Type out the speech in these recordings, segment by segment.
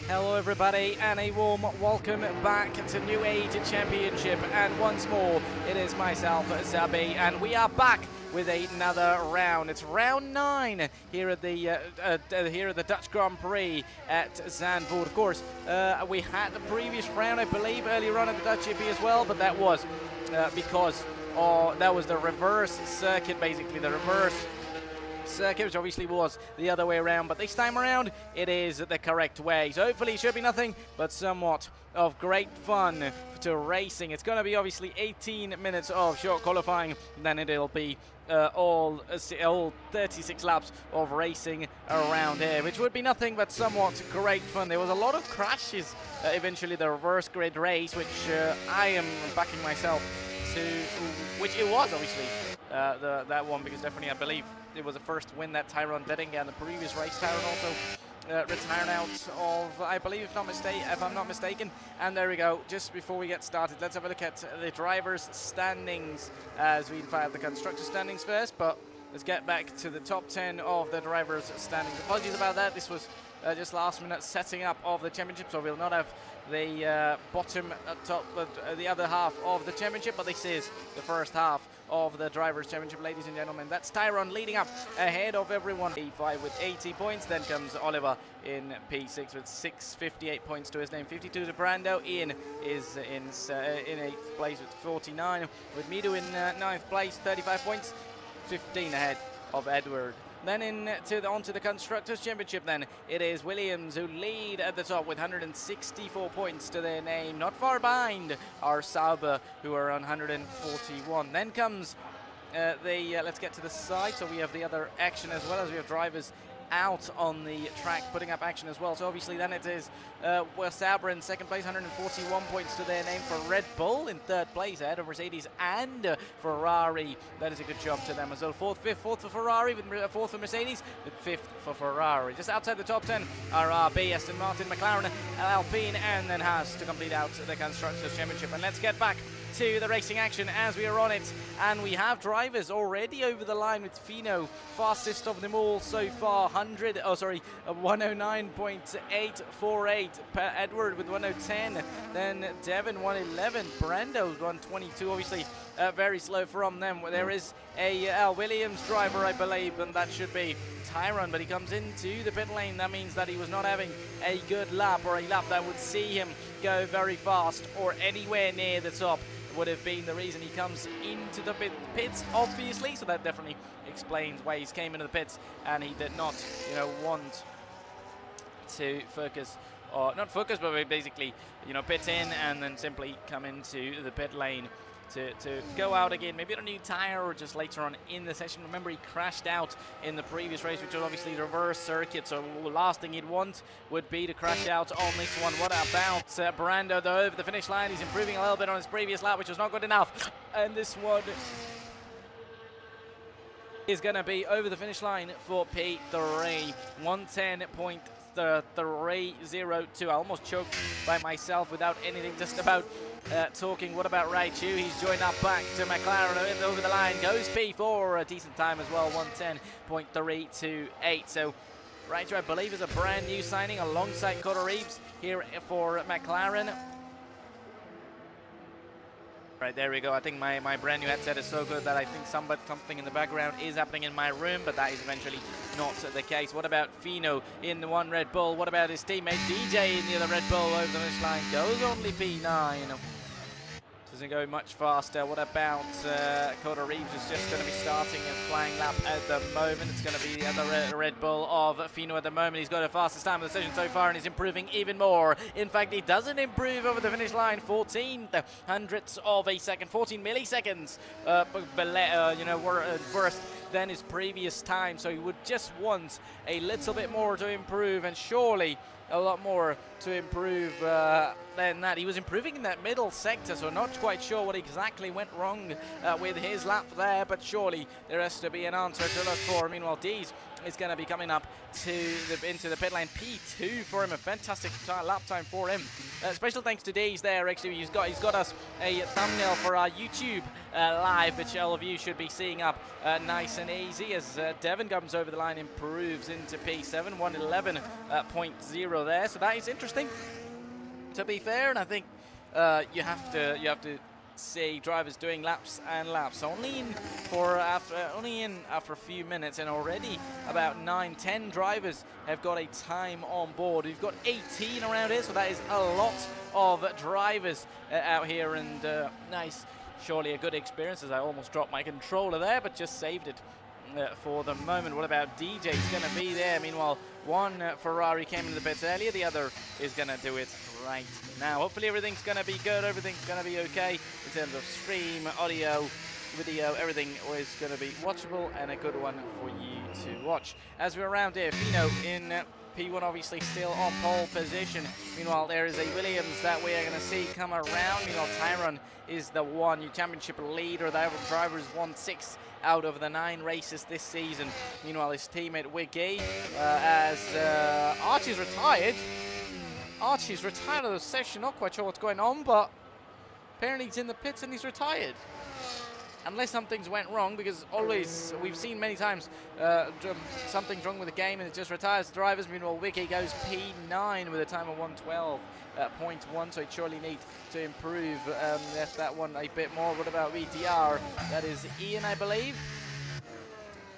Hello everybody and a warm welcome back to New Age Championship, and once more it is myself, Zabi, and we are back with another round. It's round 9 here at the Dutch Grand Prix at Zandvoort. Of course, we had the previous round, I believe, earlier on at the Dutch GP as well, but that was because that was the reverse circuit, basically the reverse circuit, which obviously was the other way around, but this time around it is the correct way. So hopefully it should be nothing but somewhat of great fun to racing. It's going to be obviously 18 minutes of short qualifying, then it'll be all 36 laps of racing around here, which would be nothing but somewhat great fun. There was a lot of crashes eventually, the reverse grid race, which I am backing myself to, which it was obviously that one, because definitely I believe it was the first win that Tyrone Dedding, and the previous race Tyrone also retired out of, I believe, if I'm not mistaken. And there we go. Just before we get started, let's have a look at the drivers' standings as we have the constructor standings first. But let's get back to the top 10 of the drivers' standings. Apologies about that. This was just last minute setting up of the championship, so we'll not have the bottom top, the other half of the championship, but this is the first half of the Drivers' Championship, ladies and gentlemen. That's Tyrone leading up ahead of everyone. P5 with 80 points. Then comes Oliver in P6 with 658 points to his name. 52 to Brando. Ian is in 8th place with 49. With Midu in 9th place, 35 points. 15 ahead of Edward. Then onto the Constructors' Championship then. It is Williams who lead at the top with 164 points to their name. Not far behind are Sauber, who are on 141. Then comes let's get to the side. So we have the other action, as well as we have drivers out on the track putting up action as well. So obviously then it is Sauber in 2nd place, 141 points to their name. For Red Bull in 3rd place ahead of Mercedes and Ferrari. That is a good job to them as well. 4th, 5th, 4th for Ferrari, with 4th for Mercedes, with 5th for Ferrari. Just outside the top 10 are RB, Aston Martin, McLaren, Alpine, and then Haas to complete out the Constructors' Championship. And let's get back to the racing action as we are on it, and we have drivers already over the line, with Fino fastest of them all so far, 109.848, Edward with 110, then Devon 111, Brando 122, obviously very slow from them. There is a Williams driver, I believe, and that should be Tyrone, but he comes into the pit lane. That means that he was not having a good lap, or a lap that would see him go very fast or anywhere near the top. Would have been the reason he comes into the pits, obviously, so that definitely explains why he came into the pits, and he did not, want to focus, or not focus, but basically, pit in and then simply come into the pit lane to go out again, maybe on a new tire, or just later on in the session. Remember, he crashed out in the previous race, which was obviously the reverse circuit, so the last thing he'd want would be to crash out on this one. What about Brando, though, over the finish line? He's improving a little bit on his previous lap, which was not good enough, and this one is going to be over the finish line for P3, 110.302. I almost choked by myself without anything, just about talking. What about Raichu? He's joined up back to McLaren over the line. Goes P4, a decent time as well, 110.328. So Raichu, I believe, is a brand new signing alongside Cotter Reeves here for McLaren. Right, there we go. I think my brand new headset is so good that I think something in the background is happening in my room, but that is eventually not the case. What about Fino in the one Red Bull? What about his teammate DJ in the other Red Bull over the finish line? Goes only P9. Doesn't go much faster. What about Cotter Reeves, is just going to be starting his flying lap at the moment. It's going to be the other Red Bull of Fino at the moment. He's got the fastest time of the session so far, and he's improving even more. In fact, he doesn't improve over the finish line. 14 hundredths of a second, 14 milliseconds worse than his previous time. So he would just want a little bit more to improve, and surely a lot more to improve than that. He was improving in that middle sector, so not quite sure what exactly went wrong with his lap there, but surely there has to be an answer to look for. Meanwhile, Dees is going to be coming up into the pit lane. P2 for him, a fantastic lap time for him. Special thanks to Days there. Actually, he's got us a thumbnail for our YouTube live, which all of you should be seeing up nice and easy as Devon comes over the line, improves into P7, 111.0 there. So that is interesting, to be fair, and I think you have to see drivers doing laps and laps only in after a few minutes, and already about 9-10 drivers have got a time on board. We've got 18 around here, so that is a lot of drivers out here, and nice, surely a good experience, as I almost dropped my controller there, but just saved it for the moment. What about DJ? He's going to be there. Meanwhile, one Ferrari came into the pits earlier, the other is going to do it right now. Hopefully everything's going to be good, everything's going to be okay in terms of stream, audio, video, everything is going to be watchable and a good one for you to watch. As we're around here, Fino in P1 obviously still on pole position. Meanwhile, there is a Williams that we are going to see come around. Meanwhile, Tyron is the one new championship leader. The driver has won 6 out of the 9 races this season. Meanwhile, his teammate Wiggy, as Archie's retired. Archie's retired of the session. Not quite sure what's going on, but apparently he's in the pits and he's retired. Unless something's went wrong, because always we've seen many times something's wrong with the game and it just retires the drivers. Meanwhile, Wiki goes P9 with a time of 112.1, so it surely needs to improve that one a bit more. What about VTR? That is Ian, I believe,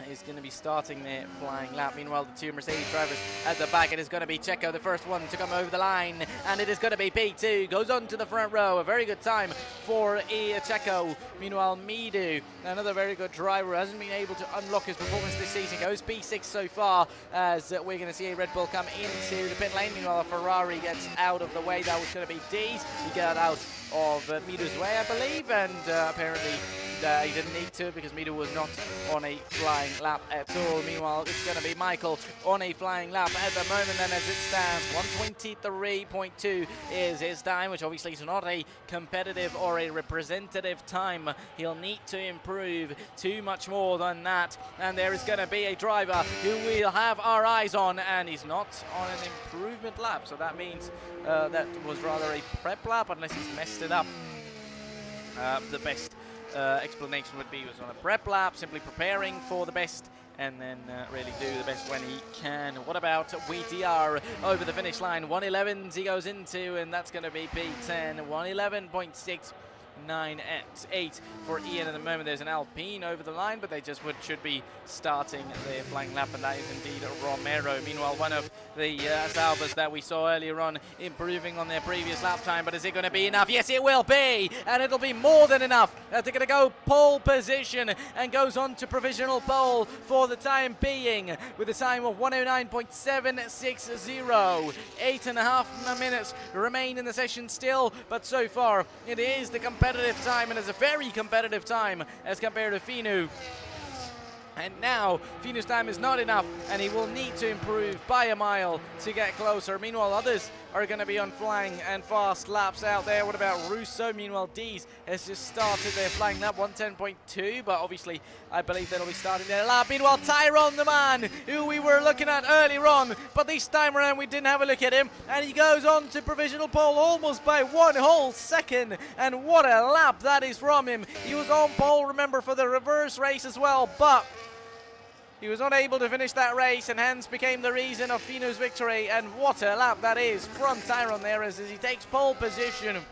is going to be starting their flying lap. Meanwhile, the 2 Mercedes drivers at the back, it is going to be Checo, the first one to come over the line, and it is going to be P2, goes on to the front row. A very good time for Checo. Meanwhile, Midu, another very good driver, hasn't been able to unlock his performance this season, goes P6 so far, as we're going to see a Red Bull come into the pit lane. Meanwhile, a Ferrari gets out of the way. That was going to be D's. He got out of Midu's way, I believe, and apparently he didn't need to, because Midu was not on a flying lap at all. Meanwhile, it's going to be Michael on a flying lap at the moment, and as it stands, 123.2 is his time, which obviously is not a competitive or a representative time. He'll need to improve too much more than that, and there is going to be a driver who we'll have our eyes on, and he's not on an improvement lap, so that means that was rather a prep lap, unless he's messed it up. The best explanation would be he was on a prep lap, simply preparing for the best, and then really do the best when he can. What about WTR over the finish line? 111 he goes into, and that's going to be P10, 111.6. 9.8 for Ian at the moment. There's an Alpine over the line, but they just should be starting their flying lap, and that is indeed Romero. Meanwhile, one of the Saubers that we saw earlier on improving on their previous lap time, but is it going to be enough? Yes, it will be, and it'll be more than enough. They're going to go pole position and goes on to provisional pole for the time being with a time of 109.760. 8.5 minutes remain in the session still, but so far it is the competitive time, and it's a very competitive time as compared to Finu. And now Finu's time is not enough, and he will need to improve by a mile to get closer. Meanwhile, others are going to be on flying and fast laps out there. What about Russo? Meanwhile, Dees has just started their flying lap, 110.2, but obviously I believe they'll be starting their lap. Meanwhile, Tyrone, the man who we were looking at earlier on, but this time around we didn't have a look at him, and he goes on to provisional pole almost by 1 whole second, and what a lap that is from him. He was on pole, remember, for the reverse race as well, but he was unable to finish that race, and hence became the reason of Finu's victory. And what a lap that is from Tyrone there, as he takes pole position.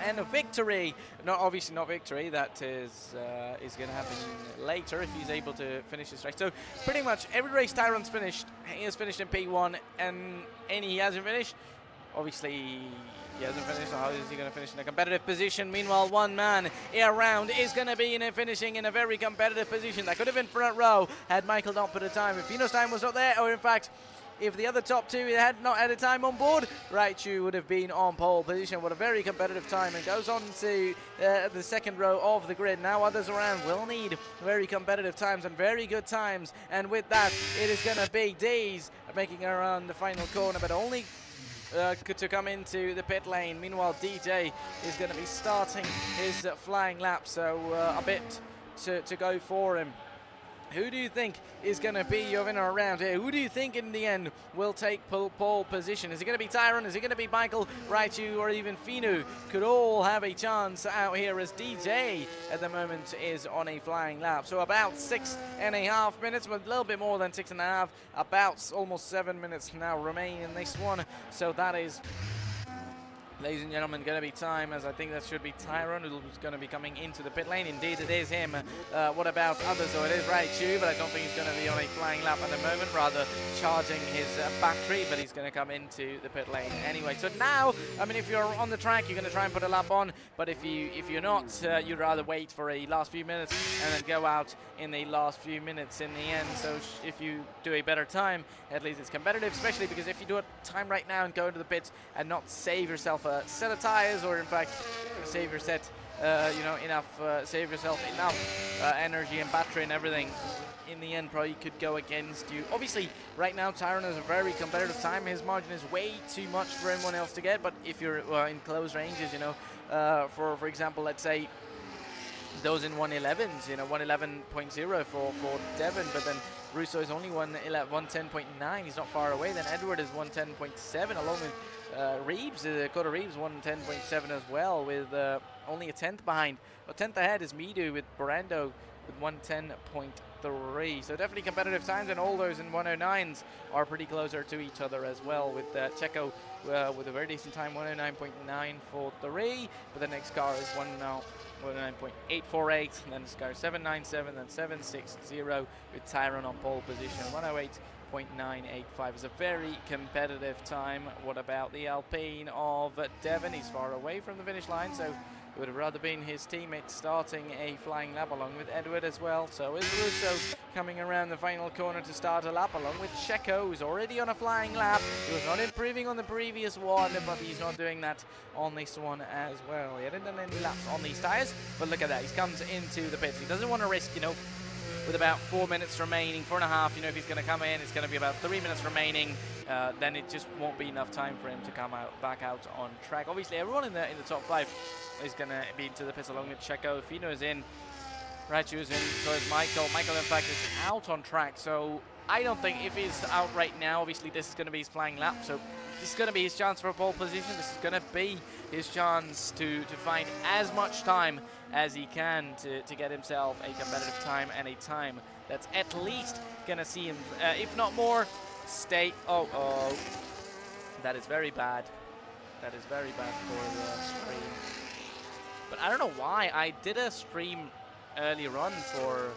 And a victory, obviously not victory, that is going to happen later if he's able to finish this race. So pretty much every race Tyrone's finished, he has finished in P1, and any he hasn't finished, obviously he hasn't finished, so how is he going to finish in a competitive position? Meanwhile, one man around is going to be finishing in a very competitive position. That could have been front row had Michael not put a time. If Finu's time was not there, or in fact, if the other top two had not had a time on board, Raichu would have been on pole position. What a very competitive time, and goes on to the second row of the grid. Now others around will need very competitive times and very good times, and with that, it is going to be D's making around the final corner, but only to come into the pit lane. Meanwhile, DJ is going to be starting his flying lap, so a bit to go for him. Who do you think is going to be your winner around here? Who do you think in the end will take pole position? Is it going to be Tyrone? Is it going to be Michael, Raichu, or even Finu? Could all have a chance out here as DJ at the moment is on a flying lap. So about 6.5 minutes, with a little bit more than 6.5, about almost 7 minutes now remain in this one. So that is, ladies and gentlemen, going to be time, as I think that should be Tyrone who's going to be coming into the pit lane. Indeed, it is him. What about others? So it is Raichu, but I don't think he's going to be on a flying lap at the moment, rather charging his battery, but he's going to come into the pit lane anyway. So now, I mean, if you're on the track, you're going to try and put a lap on, but if you're not, you'd rather wait for a last few minutes and then go out in the last few minutes in the end. So if you do a better time, at least it's competitive, especially because if you do a time right now and go into the pits and not save yourself a set of tires, or in fact save your set, save yourself enough energy and battery and everything, in the end probably could go against you. Obviously right now Tyrone has a very competitive time. His margin is way too much for anyone else to get, but if you're in close ranges, for example, let's say those in 111s, 111.0 for Devon, but then Russo is only 110.9. He's not far away. Then Edward is 110.7, along with Reeves, Coda Reeves 110.7 as well, with only a tenth behind. A tenth ahead is Midu with Brando with 110.3. So definitely competitive times, and all those in 109s are pretty closer to each other as well, with Checo with a very decent time, 109.943, but the next car is 109.848, and then this car 797, then 760 with Tyrone on pole position. 108.985 is a very competitive time. What about the Alpine of Devon? He's far away from the finish line, so it would have rather been his teammate starting a flying lap along with Edward as well. So is Russo coming around the final corner to start a lap along with Checo, who's already on a flying lap. He was not improving on the previous one, but he's not doing that on this one as well. He hadn't done any laps on these tires, but look at that. He comes into the pits. He doesn't want to risk, with about 4 minutes remaining, 4.5, if he's going to come in, it's going to be about 3 minutes remaining. Then it just won't be enough time for him to come back out on track. Obviously, everyone in the top 5 is going to be into the pits along with Checo. Fino is in, Raichu is in, so is Michael. Michael, in fact, is out on track. So I don't think, if he's out right now, obviously this is going to be his flying lap. So this is going to be his chance for a pole position. This is going to be his chance to find as much time as he can to get himself a competitive time, and a time that's at least going to see him, if not more, stay. Oh, that is very bad. That is very bad for the stream. But I don't know why. I did a stream earlier on for,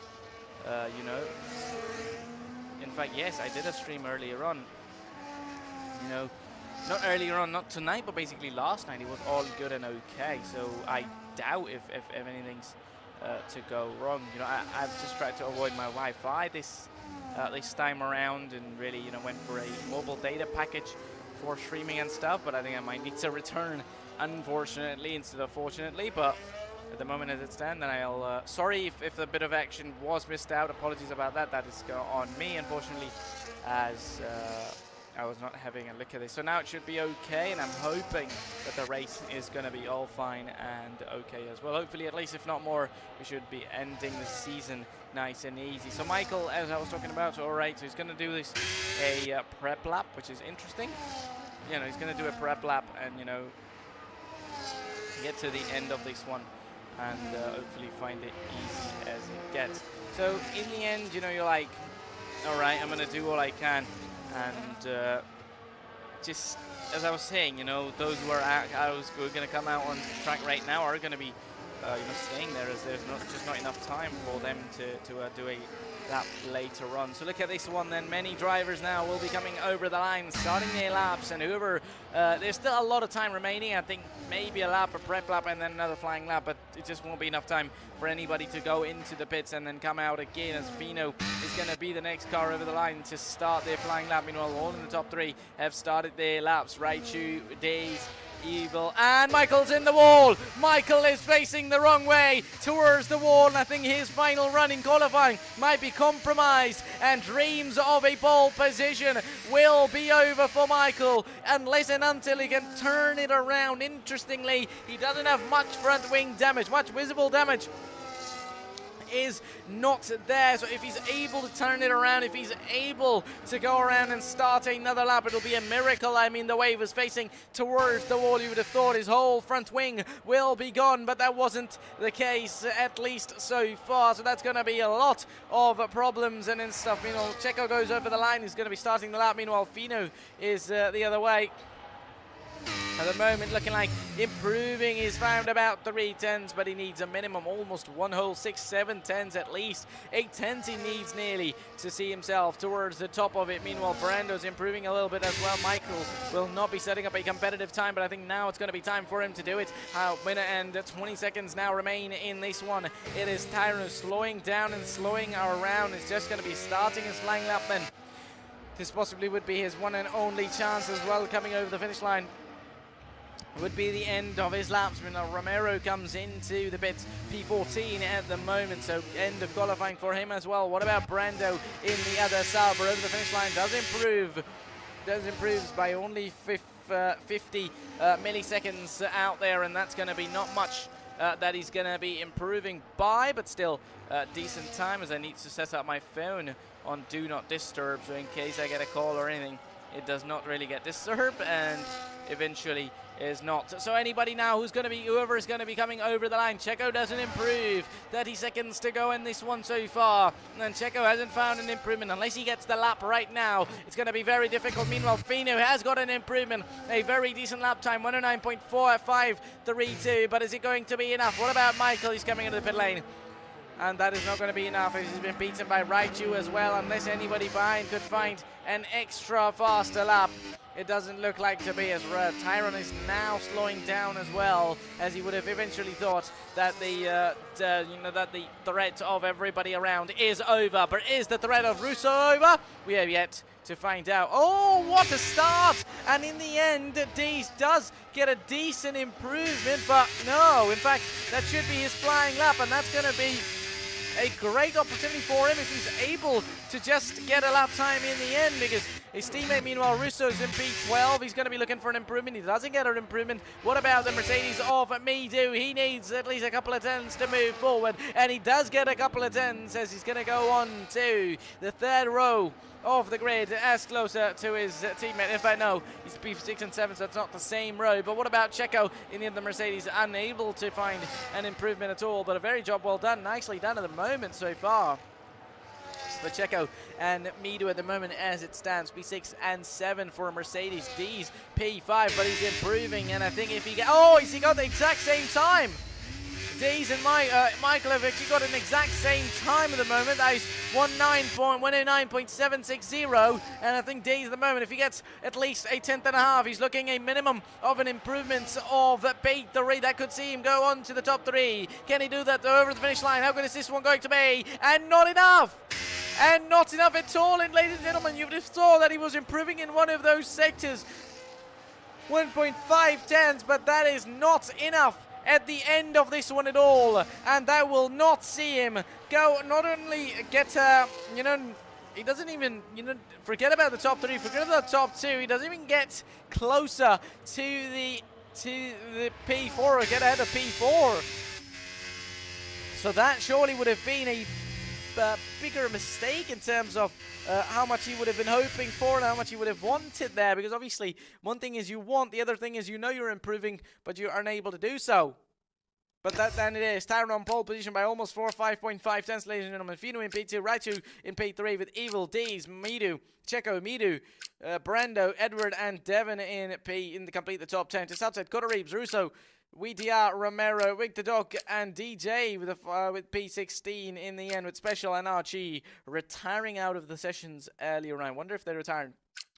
in fact, yes, I did a stream earlier on. Not earlier on, not tonight, but basically last night. It was all good and okay. So I doubt if anything's to go wrong. I've just tried to avoid my Wi-Fi this time around, and really, went for a mobile data package for streaming and stuff. But I think I might need to return, unfortunately, instead of fortunately. But at the moment as it stands, then I'll sorry if a bit of action was missed out. Apologies about that. That is on me, unfortunately, as I was not having a look at this. So now it should be okay, and I'm hoping that the race is going to be all fine and okay as well. Hopefully, at least if not more, we should be ending the season nice and easy. So Michael, as I was talking about, all right, so he's going to do this a prep lap, which is interesting. He's going to do a prep lap and, get to the end of this one, and hopefully find it easy as it gets. So in the end, you're like, all right, I'm going to do all I can. And just as I was saying, those who are going to come out on track right now are going to be, staying there, as there's just not enough time for them to do a lap later on. So look at this one then. Many drivers now will be coming over the line, starting their laps, and whoever, there's still a lot of time remaining. I think maybe a lap, a prep lap, and then another flying lap, but it just won't be enough time for anybody to go into the pits and then come out again, as Fino is going to be the next car over the line to start their flying lap. Meanwhile, all in the top 3 have started their laps. Raichu, Days, Evil, and Michael's in the wall. Michael is facing the wrong way towards the wall, and I think his final run in qualifying might be compromised, and dreams of a pole position will be over for Michael unless and until he can turn it around. Interestingly, he doesn't have much front wing damage, much visible damage is not there. So if he's able to turn it around, if he's able to go around and start another lap, it'll be a miracle. I mean, the way he was facing towards the wall, you would have thought his whole front wing will be gone, but that wasn't the case, at least so far. So that's going to be a lot of problems and stuff. Meanwhile, Checo goes over the line. He's going to be starting the lap. Meanwhile, Fino is the other way. At the moment, looking like improving. He's found about 3 tenths, but he needs a minimum, almost 1 whole 6, 7 tenths at least. 8 tenths he needs nearly to see himself towards the top of it. Meanwhile, Brando's improving a little bit as well. Michael will not be setting up a competitive time, but I think now it's going to be time for him to do it. Minute and 20 seconds now remain in this one. It is Tyrone slowing down and slowing around. It's just going to be starting his flying lap then. This possibly would be his one and only chance as well, coming over the finish line. Would be the end of his laps when Romero comes into the pits. P14 at the moment, so end of qualifying for him as well. What about Brando in the other Sauber over the finish line? Does improve by only 50 milliseconds out there, and that's going to be not much that he's going to be improving by, but still decent time, as I need to set up my phone on Do Not Disturb, so in case I get a call or anything, it does not really get disturbed, and eventually is not. So anybody now whoever is going to be coming over the line. Checo doesn't improve. 30 seconds to go in this one so far. And Checo hasn't found an improvement. Unless he gets the lap right now, it's going to be very difficult. Meanwhile, Fino has got an improvement. A very decent lap time, 109.4532. But is it going to be enough? What about Michael? He's coming into the pit lane. And that is not going to be enough. He's been beaten by Raichu as well, unless anybody behind could find an extra faster lap. It doesn't look like to be, as Tyrone is now slowing down as well, as he would have eventually thought that the threat of everybody around is over. But is the threat of Russo over? We have yet to find out. Oh, what a start! And in the end, Dees does get a decent improvement, but no, in fact, that should be his flying lap, and that's going to be a great opportunity for him if he's able to just get a lap time in the end, because his teammate, meanwhile, Russo's in P12. He's going to be looking for an improvement. He doesn't get an improvement. What about the Mercedes of Midu? He needs at least a couple of tenths to move forward, and he does get a couple of tenths as he's going to go on to the third row of the grid, as closer to his teammate. In fact, no, he's P6 and 7, so it's not the same row. But what about Checo in the other Mercedes? Unable to find an improvement at all, but a very job well done. Nicely done at the moment so far for Checo and Midu at the moment as it stands. P6 and 7 for Mercedes. D's P5, but he's improving, and I think if he he got the exact same time. Dees and Michael have actually got an exact same time at the moment. That is 109.760, and I think Dees at the moment, if he gets at least a tenth and a half, he's looking a minimum of an improvement of P3. That could see him go on to the top 3. Can he do that over the finish line? How good is this one going to be? And not enough! And not enough at all, and ladies and gentlemen, you would have thought that he was improving in one of those sectors. 1.5 tenths, but that is not enough at the end of this one at all, and that will not see him go, not only get he doesn't even forget about the top 3, forget about the top 2, he doesn't even get closer to the P4 or get ahead of P4. So that surely would have been a bigger mistake in terms of how much he would have been hoping for and how much he would have wanted there, because obviously one thing is you want, the other thing is you know you're improving, but you aren't able to do so. But then it is. Tyrone on pole position by almost 5.5 tenths, ladies and gentlemen. Fino in P2, Raichu in P3 with Evil, Dees, Midu, Checo, Midu, Brando, Edward, and Devon in P in the complete the top 10. Just outside, Cutter Reeves, Russo, WDR, Romero, Wig the Dog, and DJ with P16 in the end, with Special and Archie retiring out of the sessions earlier on. I wonder if they retired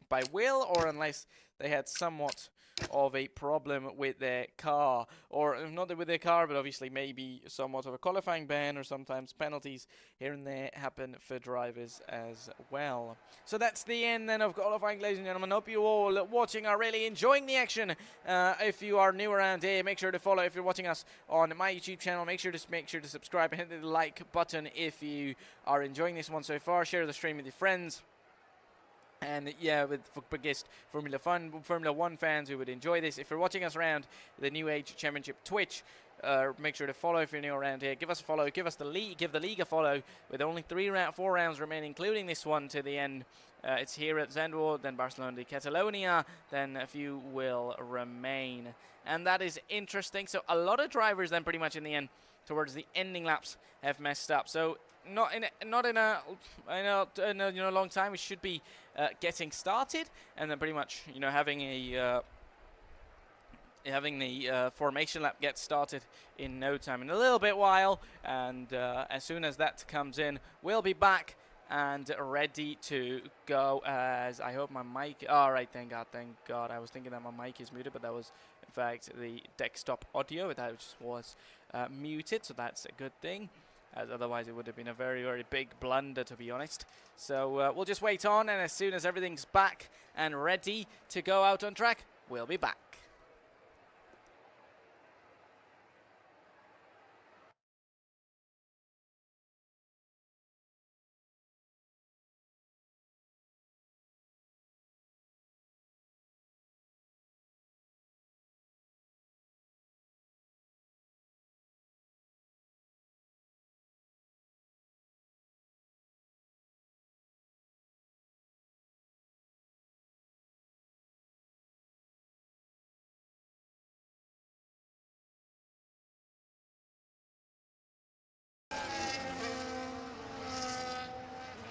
by will or unless they had somewhat of a problem with their car, or not with their car, but obviously maybe somewhat of a qualifying ban, or sometimes penalties here and there happen for drivers as well. So that's the end then of qualifying, ladies and gentlemen. Hope you all watching are really enjoying the action. If you are new around here, make sure to follow. If you're watching us on my YouTube channel, make sure to subscribe and hit the like button if you are enjoying this one so far. Share the stream with your friends. And yeah, for biggest Formula One fans who would enjoy this, if you're watching us around the New Age Championship Twitch, make sure to follow if you're new around here. Give us a follow. Give the league a follow. With only 4 rounds remaining, including this one to the end. It's here at Zandvoort, then Barcelona de Catalonia, then a few will remain, and that is interesting. So a lot of drivers then pretty much in the end, towards the ending laps, have messed up. So not in a long time. We should be getting started, and then pretty much having the formation lap get started in no time, in a little bit while, and as soon as that comes in, we'll be back and ready to go. As I hope my mic, all right, thank God. I was thinking that my mic is muted, but that was in fact the desktop audio that just was muted, so that's a good thing, as otherwise it would have been a very, very big blunder, to be honest. So we'll just wait on, and as soon as everything's back and ready to go out on track, we'll be back.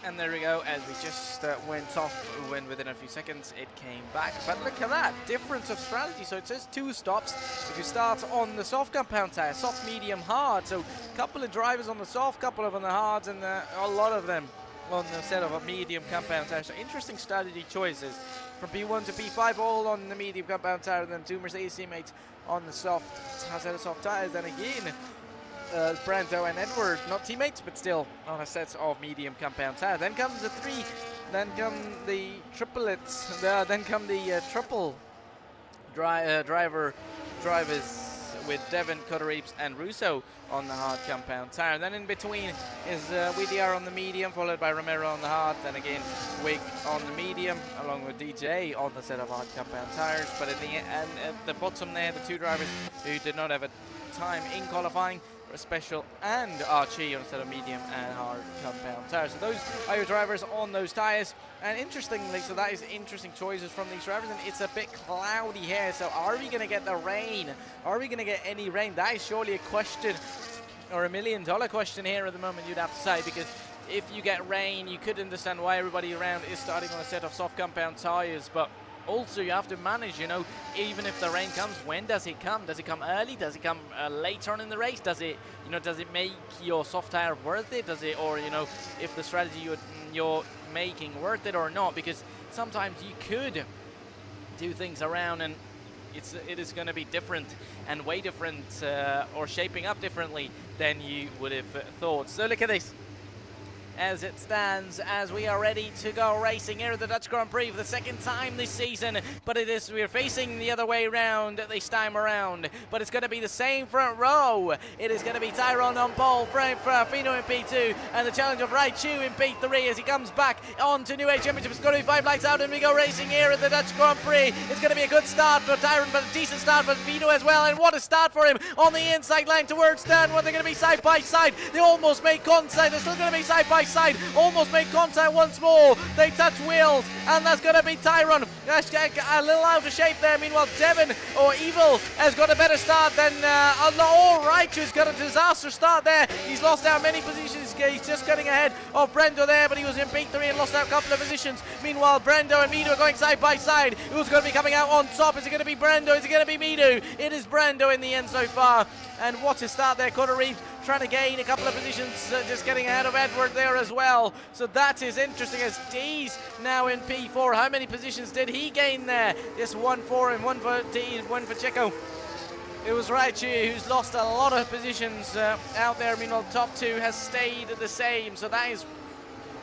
And there we go, as we just went off, when within a few seconds it came back. But look at that, difference of strategy. So it says 2 stops. If you start on the soft compound tire, soft, medium, hard. So a couple of drivers on the soft, couple of on the hards, and a lot of them on the set of a medium compound tire. So interesting strategy choices. From P1 to P5, all on the medium compound tire, and then 2 Mercedes teammates on the soft tires. Then again, Brando and Edward, not teammates, but still on a set of medium compound tire. Then comes the 3, then come the triplets, then come the triple drivers with Devon, Cotter-Reeves and Russo on the hard compound tire. Then in between is WDR on the medium, followed by Romero on the hard, then again Wig on the medium, along with DJ on the set of hard compound tires. But at the end, at the bottom there, the 2 drivers who did not have a time in qualifying, Special and Archie on a set of medium and hard compound tires. So those are your drivers on those tires. And interestingly, so that is interesting choices from these drivers, and it's a bit cloudy here. So are we going to get the rain? Are we going to get any rain? That is surely a question, or $1 million question here at the moment, you'd have to say, because if you get rain, you could understand why everybody around is starting on a set of soft compound tires, but also you have to manage, even if the rain comes, when does it come? Does it come early? Does it come later on in the race? Does it, does it make your soft tire worth it? Does it, or, if the strategy you're making worth it or not? Because sometimes you could do things around and it is going to be different and way different, or shaping up differently than you would have thought. So look at this. As it stands, as we are ready to go racing here at the Dutch Grand Prix for the 2nd time this season, but we're facing the other way around this time around, but it's going to be the same front row. It is going to be Tyrone on pole, Fino in P2, and the challenge of Raichu in P3 as he comes back on to New Age Championship. It's going to be 5 lights out, and we go racing here at the Dutch Grand Prix. It's going to be a good start for Tyrone, but a decent start for Fino as well, and what a start for him on the inside line towards turn 1. They're going to be side by side. They almost make contact. They're still going to be side by side, almost make contact once more. They touch wheels, and that's going to be Tyrone. A little out of shape there. Meanwhile, Devon, or Evil, has got a better start than Raichu's got a disaster start there. He's lost out many positions. He's just getting ahead of Brendo there, but he was in P3 and lost out a couple of positions. Meanwhile, Brendo and Mido are going side by side. Who's going to be coming out on top? Is it going to be Brendo? Is it going to be Mido? It is Brendo in the end so far. And what a start there. Cotter-Reeves trying to gain a couple of positions, just getting ahead of Edward there as well. So that is interesting, as D's now in P4. How many positions did he gain there? Just 1 for him, 1 for D, 1 for Checo. It was Raichu who's lost a lot of positions out there. Meanwhile, top 2 has stayed the same. So that is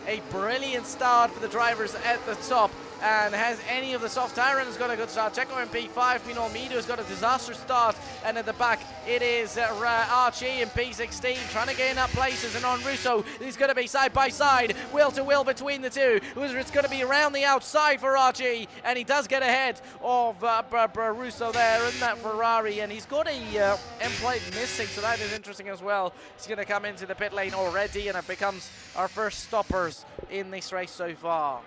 a brilliant start for the drivers at the top. And has any of the soft tire runners got a good start? Checo in P5, meanwhile Mido's got a disastrous start, and at the back it is Archie in P16 trying to gain up places, and on Russo he's going to be side by side, wheel to wheel between the two. It's going to be around the outside for Archie, and he does get ahead of Russo there in that Ferrari, and he's got a end plate missing, so that is interesting as well. He's going to come into the pit lane already, and it becomes our first stoppers in this race so far.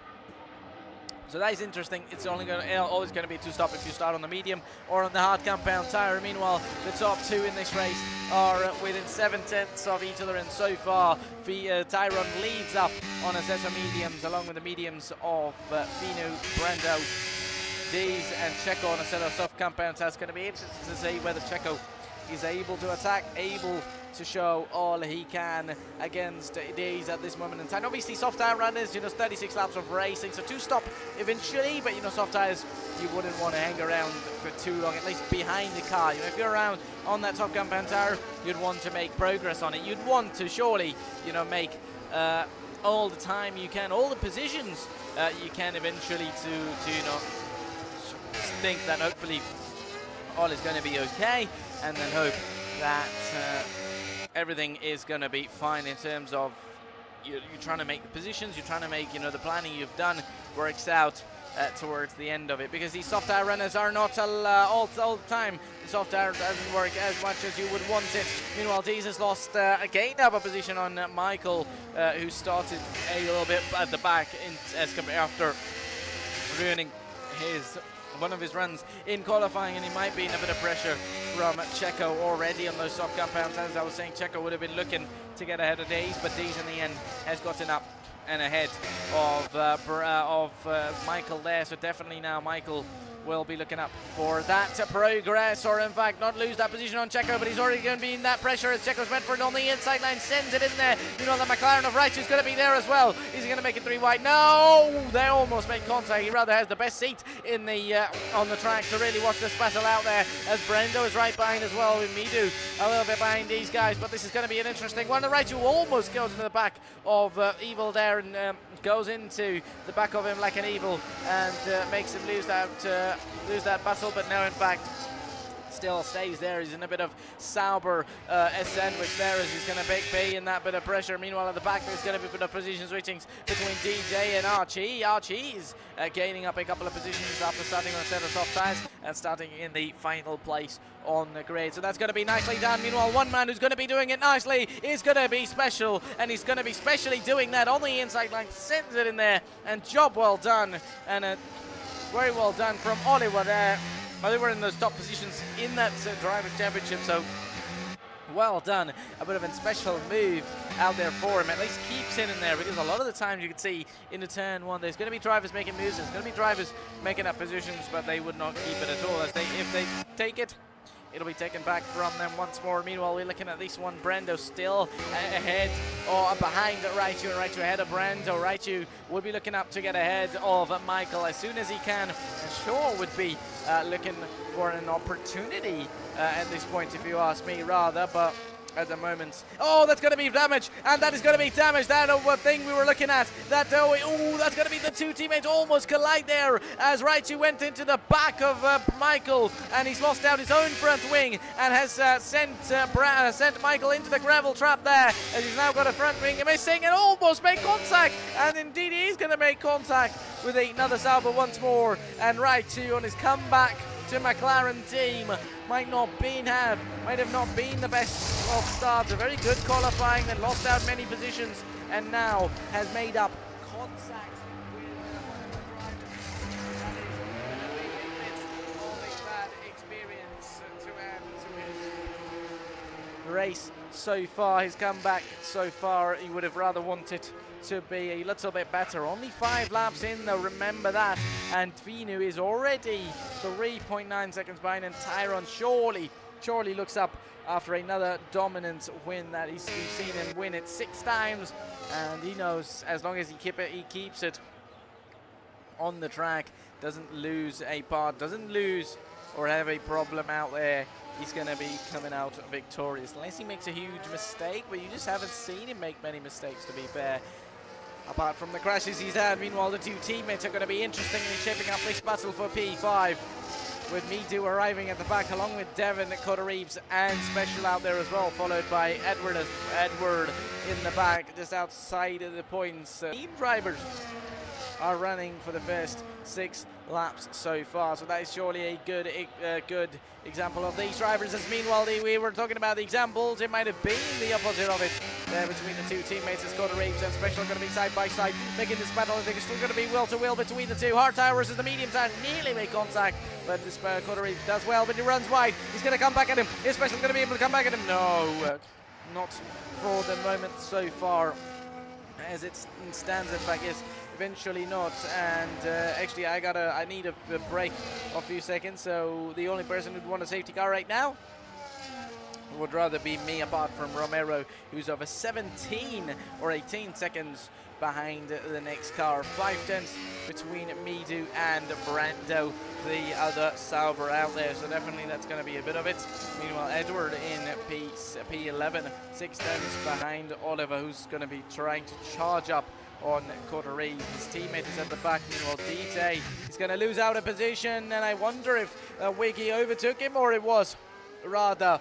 So that is interesting. It's always going to be a two-stop if you start on the medium or on the hard compound tire. Meanwhile, the top two in this race are within 7/10 of each other, and so far Tyrone leads up on a set of mediums, along with the mediums of Finu, Brando, Dees and Checo on a set of soft compound tires. It's going to be interesting to see whether Checo is able to attack, able to show all he can against Dees at this moment in time. Obviously, soft tire runners, 36 laps of racing, so two-stop eventually, but soft tires, you wouldn't want to hang around for too long, at least behind the car. If you're around on that soft compound tire, you'd want to make progress on it. You'd want to surely, make all the time you can, all the positions you can eventually to think that hopefully all is going to be okay, and then hope that everything is going to be fine in terms of you're trying to make the positions, you're trying to make the planning you've done works out towards the end of it, because these soft tire runners are not all the time. The soft tire doesn't work as much as you would want it. Meanwhile, Dees has lost again up a position on Michael, who started a little bit at the back after ruining one of his runs in qualifying, and he might be in a bit of pressure from Checo already on those soft compounds. As I was saying, Checo would have been looking to get ahead of Dees, but Dees in the end has gotten up and ahead of Michael there. So definitely now Michael will be looking up for that to progress, or in fact not lose that position on Checo, but he's already going to be in that pressure as Checo's meant for it on the inside line, sends it in there. The McLaren of Raichu's going to be there as well. Is he going to make it 3 wide? No, they almost made contact. He rather has the best seat in the on the track to really watch this battle out there, as Brendo is right behind as well, with Midu a little bit behind these guys, but this is going to be an interesting one. Raichu almost goes into the back of Evil there, and goes into the back of him like an Evil, and makes him lose that battle, but now in fact still stays there. He's in a bit of Sauber sandwich there, as he's going to be in that bit of pressure. Meanwhile at the back there's going to be a bit of position switchings between DJ and Archie. Archie's gaining up a couple of positions after starting on a set of soft tires and starting in the final place on the grid. So that's going to be nicely done. Meanwhile, one man who's going to be doing it nicely is going to be Special, and he's going to be specially doing that on the inside line, sends it in there, and job well done, and very well done from Oliver there. They were in those top positions in that Drivers' Championship, so well done. A bit of a special move out there for him. At least keeps it in there, because a lot of the times you can see in the turn one, there's going to be drivers making moves, there's going to be drivers making up positions, but they would not keep it at all. If they take it, it'll be taken back from them once more. Meanwhile, we're looking at this one. Brando still ahead or behind Raichu, and Raichu ahead of Brando. Raichu would be looking up to get ahead of Michael as soon as he can. And Shaw would be looking for an opportunity at this point, if you ask me, rather, but at the moment. Oh, that's going to be damage, and that is going to be damage. That thing we were looking at. That's going to be the two teammates almost collide there, as Raichu went into the back of Michael, and he's lost out his own front wing, and has sent Michael into the gravel trap there, as he's now got a front wing missing and almost made contact, and indeed he's going to make contact with another Sauber once more, and Raichu on his comeback to McLaren team might have not been the best of starts. A very good qualifying, then lost out many positions, and now has made up contact with one of the drivers. That is going to be a bit of a bad experience to add to his race so far. His comeback so far, he would have rather wanted to be a little bit better. Only 5 laps in though, remember that, and Finu is already 3.9 seconds behind, and Tyrone surely looks up after another dominant win that we've seen him win it 6 times, and he knows as long as he keeps it on the track, doesn't lose a part, doesn't lose or have a problem out there, he's going to be coming out victorious, unless he makes a huge mistake, but you just haven't seen him make many mistakes, to be fair. Apart from the crashes he's had, meanwhile the two teammates are going to be interestingly shaping up this battle for P5. With Midu arriving at the back along with Devon, Cotter Reeves and Special out there as well, followed by Edward in the back just outside of the points. Team drivers are running for the first 6 laps so far, so that is surely a good example of these drivers. As meanwhile we were talking about the examples, it might have been the opposite of it there between the two teammates, as Cotter Reeves and Special are going to be side by side making this battle. I think it's still going to be will to will between the two. Hard Towers as the medium tire nearly make contact, but this Cotter Reeves does well, but he runs wide. He's going to come back at him. Is Special going to be able to come back at him? No, not for the moment so far. As it stands, in fact, yes, eventually not. And actually I need a break of a few seconds, so the only person who'd want a safety car right now would rather be me, apart from Romero, who's over 17 or 18 seconds behind the next car. 5/10 between Midu and Brando, the other Sauber out there, so definitely that's going to be a bit of it. Meanwhile, Edward in P11, 6/10 behind Oliver, who's going to be trying to charge up on Cotter Reeves. His teammate is at the back. Meanwhile, DJ is going to lose out a position, and I wonder if Wiggy overtook him, or it was rather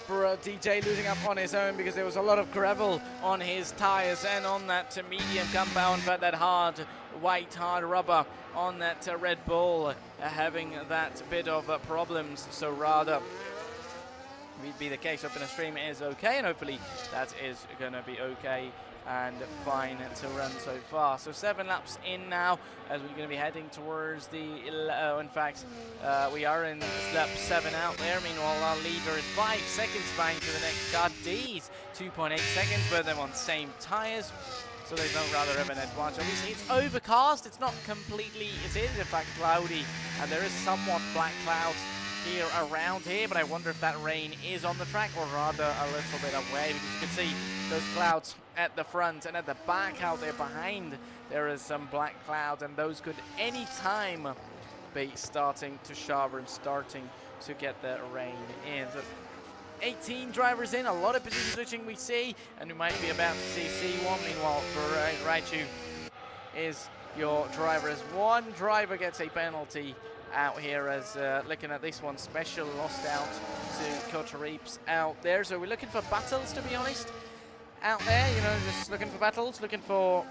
DJ losing up on his own, because there was a lot of gravel on his tires and on that medium compound, but that hard white hard rubber on that Red Bull having that bit of problems. So rather would be the case. Up in the stream is okay, and hopefully that is going to be okay and fine to run so far. So 7 laps in now, as we're going to be heading towards the in fact we are in lap 7 out there. Meanwhile, our leader is 5 seconds behind to the next car. D's 2.8 seconds, but them on same tires, so they don't rather have an advantage. Obviously it's overcast, it's not completely, it is in fact cloudy, and there is somewhat black clouds here around here, but I wonder if that rain is on the track or rather a little bit away, because you can see those clouds at the front and at the back out there behind. There is some black clouds, and those could any time be starting to shower and starting to get the rain in. So 18 drivers in, a lot of position switching we see, and we might be about to see C1. Meanwhile, Raichu is your driver, as one driver gets a penalty out here, as looking at this one, Special lost out to Cotter Reeves out there. So we're looking for battles, to be honest, out there, you know, just looking for battles, looking for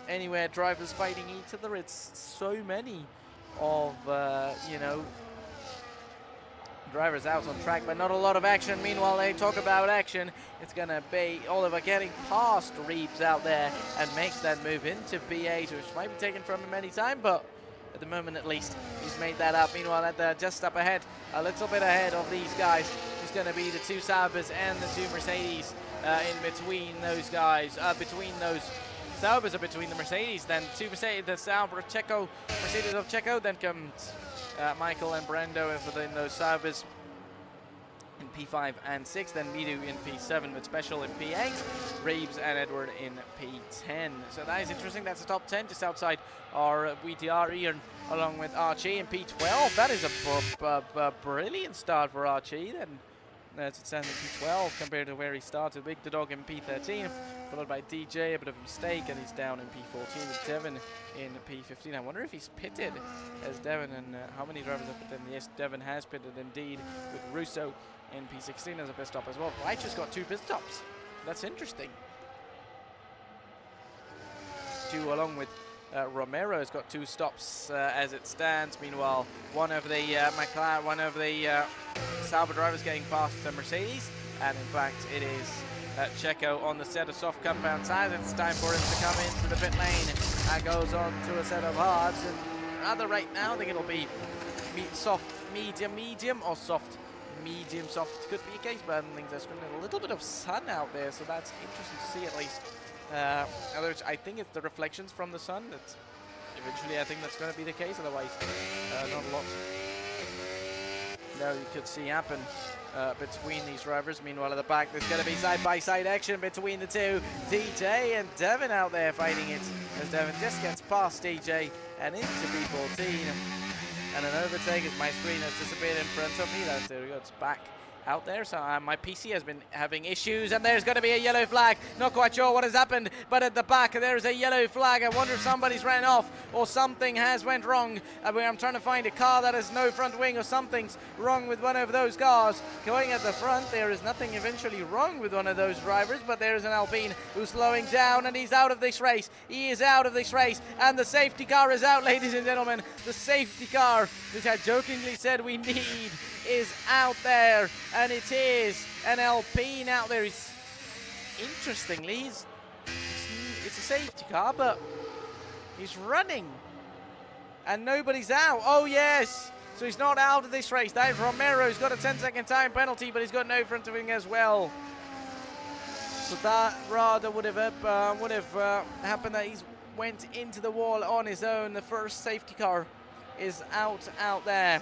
anywhere drivers fighting each other. It's so many of, you know, drivers out on track, but not a lot of action. Meanwhile, they talk about action. It's going to be Oliver getting past Reeves out there and makes that move into P8, which might be taken from him any time, but at the moment at least he's made that up. Meanwhile, at the just up ahead, a little bit ahead of these guys, is going to be the 2 Saubers and the 2 Mercedes. In between those guys, between those Saubers, or between the Mercedes, then 2 Mercedes, the Sauber Checo, Mercedes of Checo, then comes Michael and Brando within those Saubers in P5 and 6, then Midu in P7 with Special in P8, Reeves and Edward in P10. So that is interesting. That's the top 10, just outside our VTR Ian, along with Archie in P12. That is a brilliant start for Archie. Then as it stands in P12 compared to where he started. Big the Dog in P13, followed by DJ, a bit of a mistake, and he's down in P14 with Devon in P15. I wonder if he's pitted as Devon, and how many drivers have pitted? Yes, Devon has pitted indeed, with Russo in P16 as a pit stop as well. White just got 2 pit stops. That's interesting. 2 along with Romero's got 2 stops as it stands. Meanwhile, one of the McLaren, one of the Sauber drivers getting past the Mercedes, and in fact it is Checo on the set of soft compound tires. It's time for him to come into the pit lane and goes on to a set of hards, and rather right now I think it'll be soft medium or soft medium soft. Could be a case, but I think there's going to be a little bit of sun out there, so that's interesting to see at least. Others, I think it's the reflections from the sun that eventually I think that's going to be the case, otherwise not a lot there you could see happen between these drivers. Meanwhile at the back there's going to be side-by-side action between the 2, DJ and Devon out there fighting it, as Devon just gets past DJ and into B14, and an overtake as my screen has disappeared in front of me. There we go, it's back out there, so my PC has been having issues, and there's going to be a yellow flag. Not quite sure what has happened, but at the back there's a yellow flag. I wonder if somebody's ran off or something has went wrong. I'm trying to find a car that has no front wing, or something's wrong with one of those cars going at the front. There is nothing eventually wrong with one of those drivers, but there is an Alpine who's slowing down, and he's out of this race. He is out of this race, and the safety car is out, ladies and gentlemen. The safety car, which I jokingly said we need, is out there, and it is an Alpine out there. Interestingly, it's a safety car, but he's running, and nobody's out. Oh yes, so he's not out of this race. That is Romero's got a 10-second time penalty, but he's got no front wing as well. So that rather would have happened that he's went into the wall on his own. The first safety car is out there.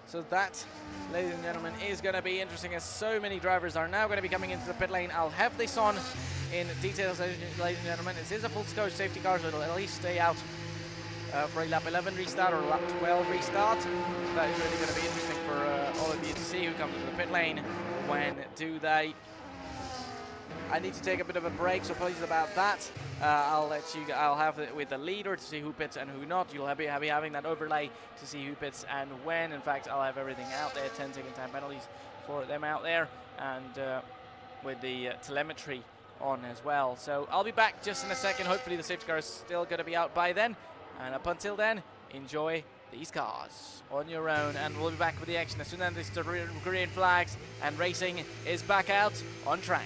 So that, ladies and gentlemen, is going to be interesting, as so many drivers are now going to be coming into the pit lane. I'll have this on in details, ladies and gentlemen. This is a full scope safety car, so it'll at least stay out for a lap 11 restart or a lap 12 restart. So that is really going to be interesting for all of you to see who comes into the pit lane. When do they? I need to take a bit of a break, so apologies about that. I'll have it with the leader to see who pits and who not. You'll be having that overlay to see who pits and when. In fact, I'll have everything out there, 10-second time penalties for them out there, and with the telemetry on as well. So I'll be back just in a second. Hopefully the safety car is still going to be out by then. And up until then, enjoy these cars on your own, and we'll be back with the action as soon as the green flags and racing is back out on track.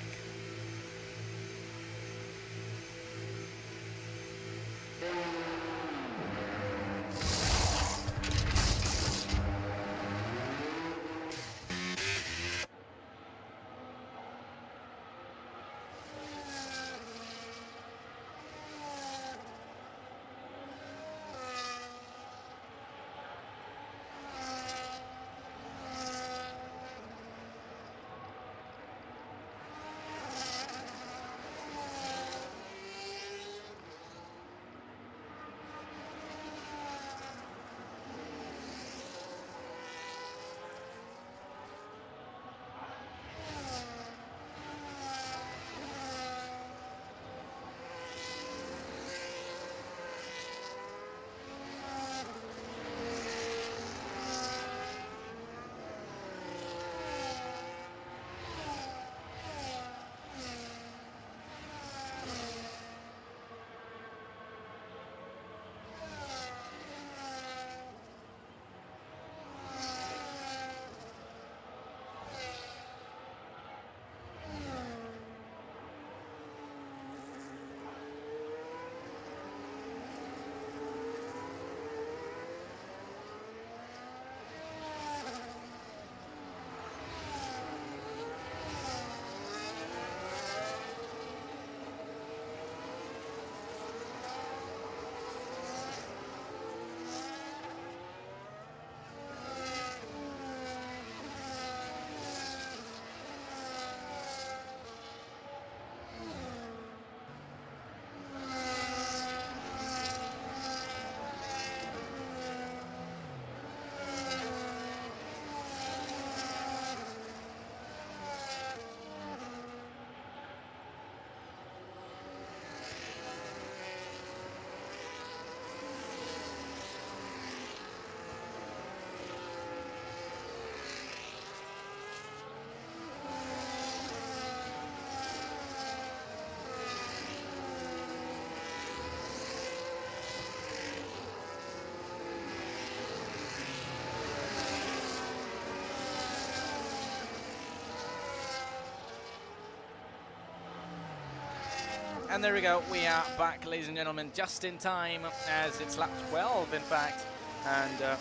And there we go, we are back, ladies and gentlemen, just in time, as it's lap 12, in fact, and the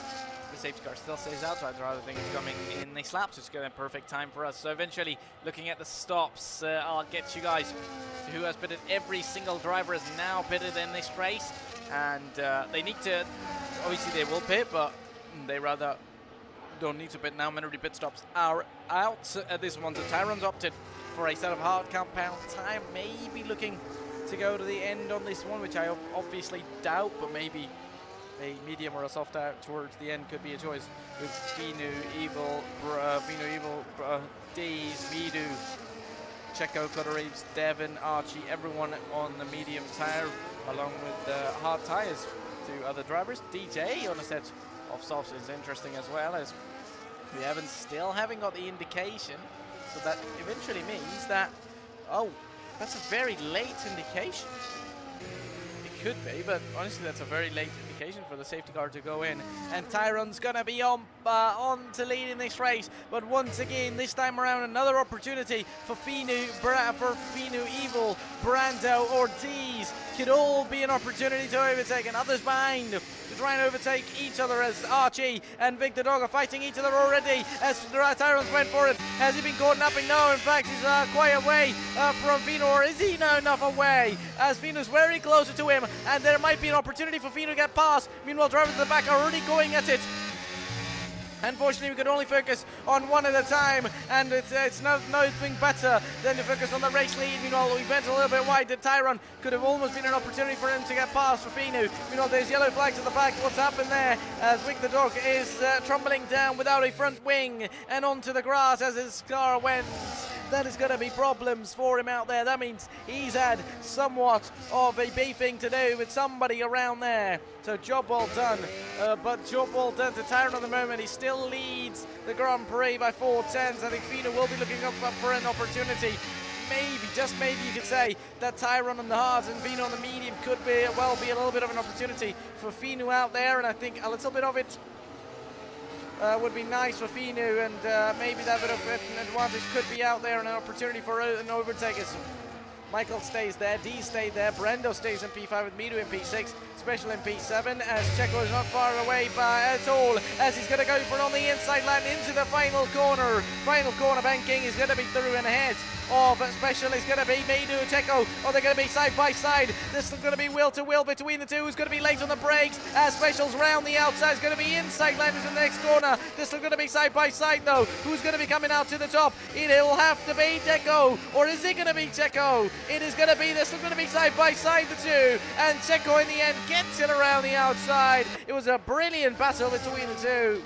safety car still stays out, so I'd rather think it's coming in these laps. It's going to be a perfect time for us. So eventually, looking at the stops, I'll get you guys to who has pitted. Every single driver has now pitted in this race, and they need to, obviously they will pit, but they rather don't need to pit now. Minority pit stops are out at this one, so Tyron's opted for a set of hard compound tire, maybe looking to go to the end on this one, which I obviously doubt, but maybe a medium or a soft out towards the end could be a choice with Finu, Evil, Daze, Midu, Checo, Cotter-Reeves, Devon, Archie, everyone on the medium tire, along with hard tires to other drivers. DJ on a set of softs is interesting as well, as we still haven't got the indication, so that eventually means that, oh, that's a very late indication. It could be, but honestly that's a very late indication for the safety car to go in, and Tyron's gonna be on to lead in this race. But once again, this time around, another opportunity for Finu, Evil, Brando, Ortiz. Could all be an opportunity to overtake, and others behind to try and overtake each other, as Archie and Victor Dog are fighting each other already as Tyrons went for it. Has he been caught napping? No, in fact he's quite away from Fino, or is he now enough away, as Fino's very closer to him, and there might be an opportunity for Fino to get past. Meanwhile, drivers in the back are already going at it. Unfortunately, we could only focus on one at a time, and it's nothing better than to focus on the race lead. Meanwhile, we went a little bit wide. The Tyron could have almost been an opportunity for him to get past Fafinu. Meanwhile, there's yellow flags at the back. What's happened there? As Wick the Dog is tumbling down without a front wing and onto the grass as his car went. That is going to be problems for him out there. That means he's had somewhat of a beefing to do with somebody around there. So job well done, but job well done to Tyron at the moment. He still leads the Grand Prix by 4 tenths. I think Fino will be looking up for an opportunity. Maybe, just maybe you could say that Tyron on the hards and Fino on the medium could be a little bit of an opportunity for Fino out there, and I think a little bit of it would be nice for Finu, and maybe that bit of an advantage could be out there and an opportunity for an overtake. Michael stays there, D stayed there, Brendo stays in P5 with Midu in P6, Special in P7, as Checo is not far away at all, as he's going to go for it on the inside line into the final corner. Final corner banking is going to be through and ahead of Special is going to be Midu and Checo, or they're going to be side by side. This is going to be wheel to wheel between the two. Who's going to be late on the brakes as Special's round the outside? Is going to be inside line in the next corner. This is going to be side by side though. Who's going to be coming out to the top? It'll have to be Checo, or is it going to be Checo? It is going to be, this is going to be side by side the two, and Checo in the end gets it around the outside. It was a brilliant battle between the two.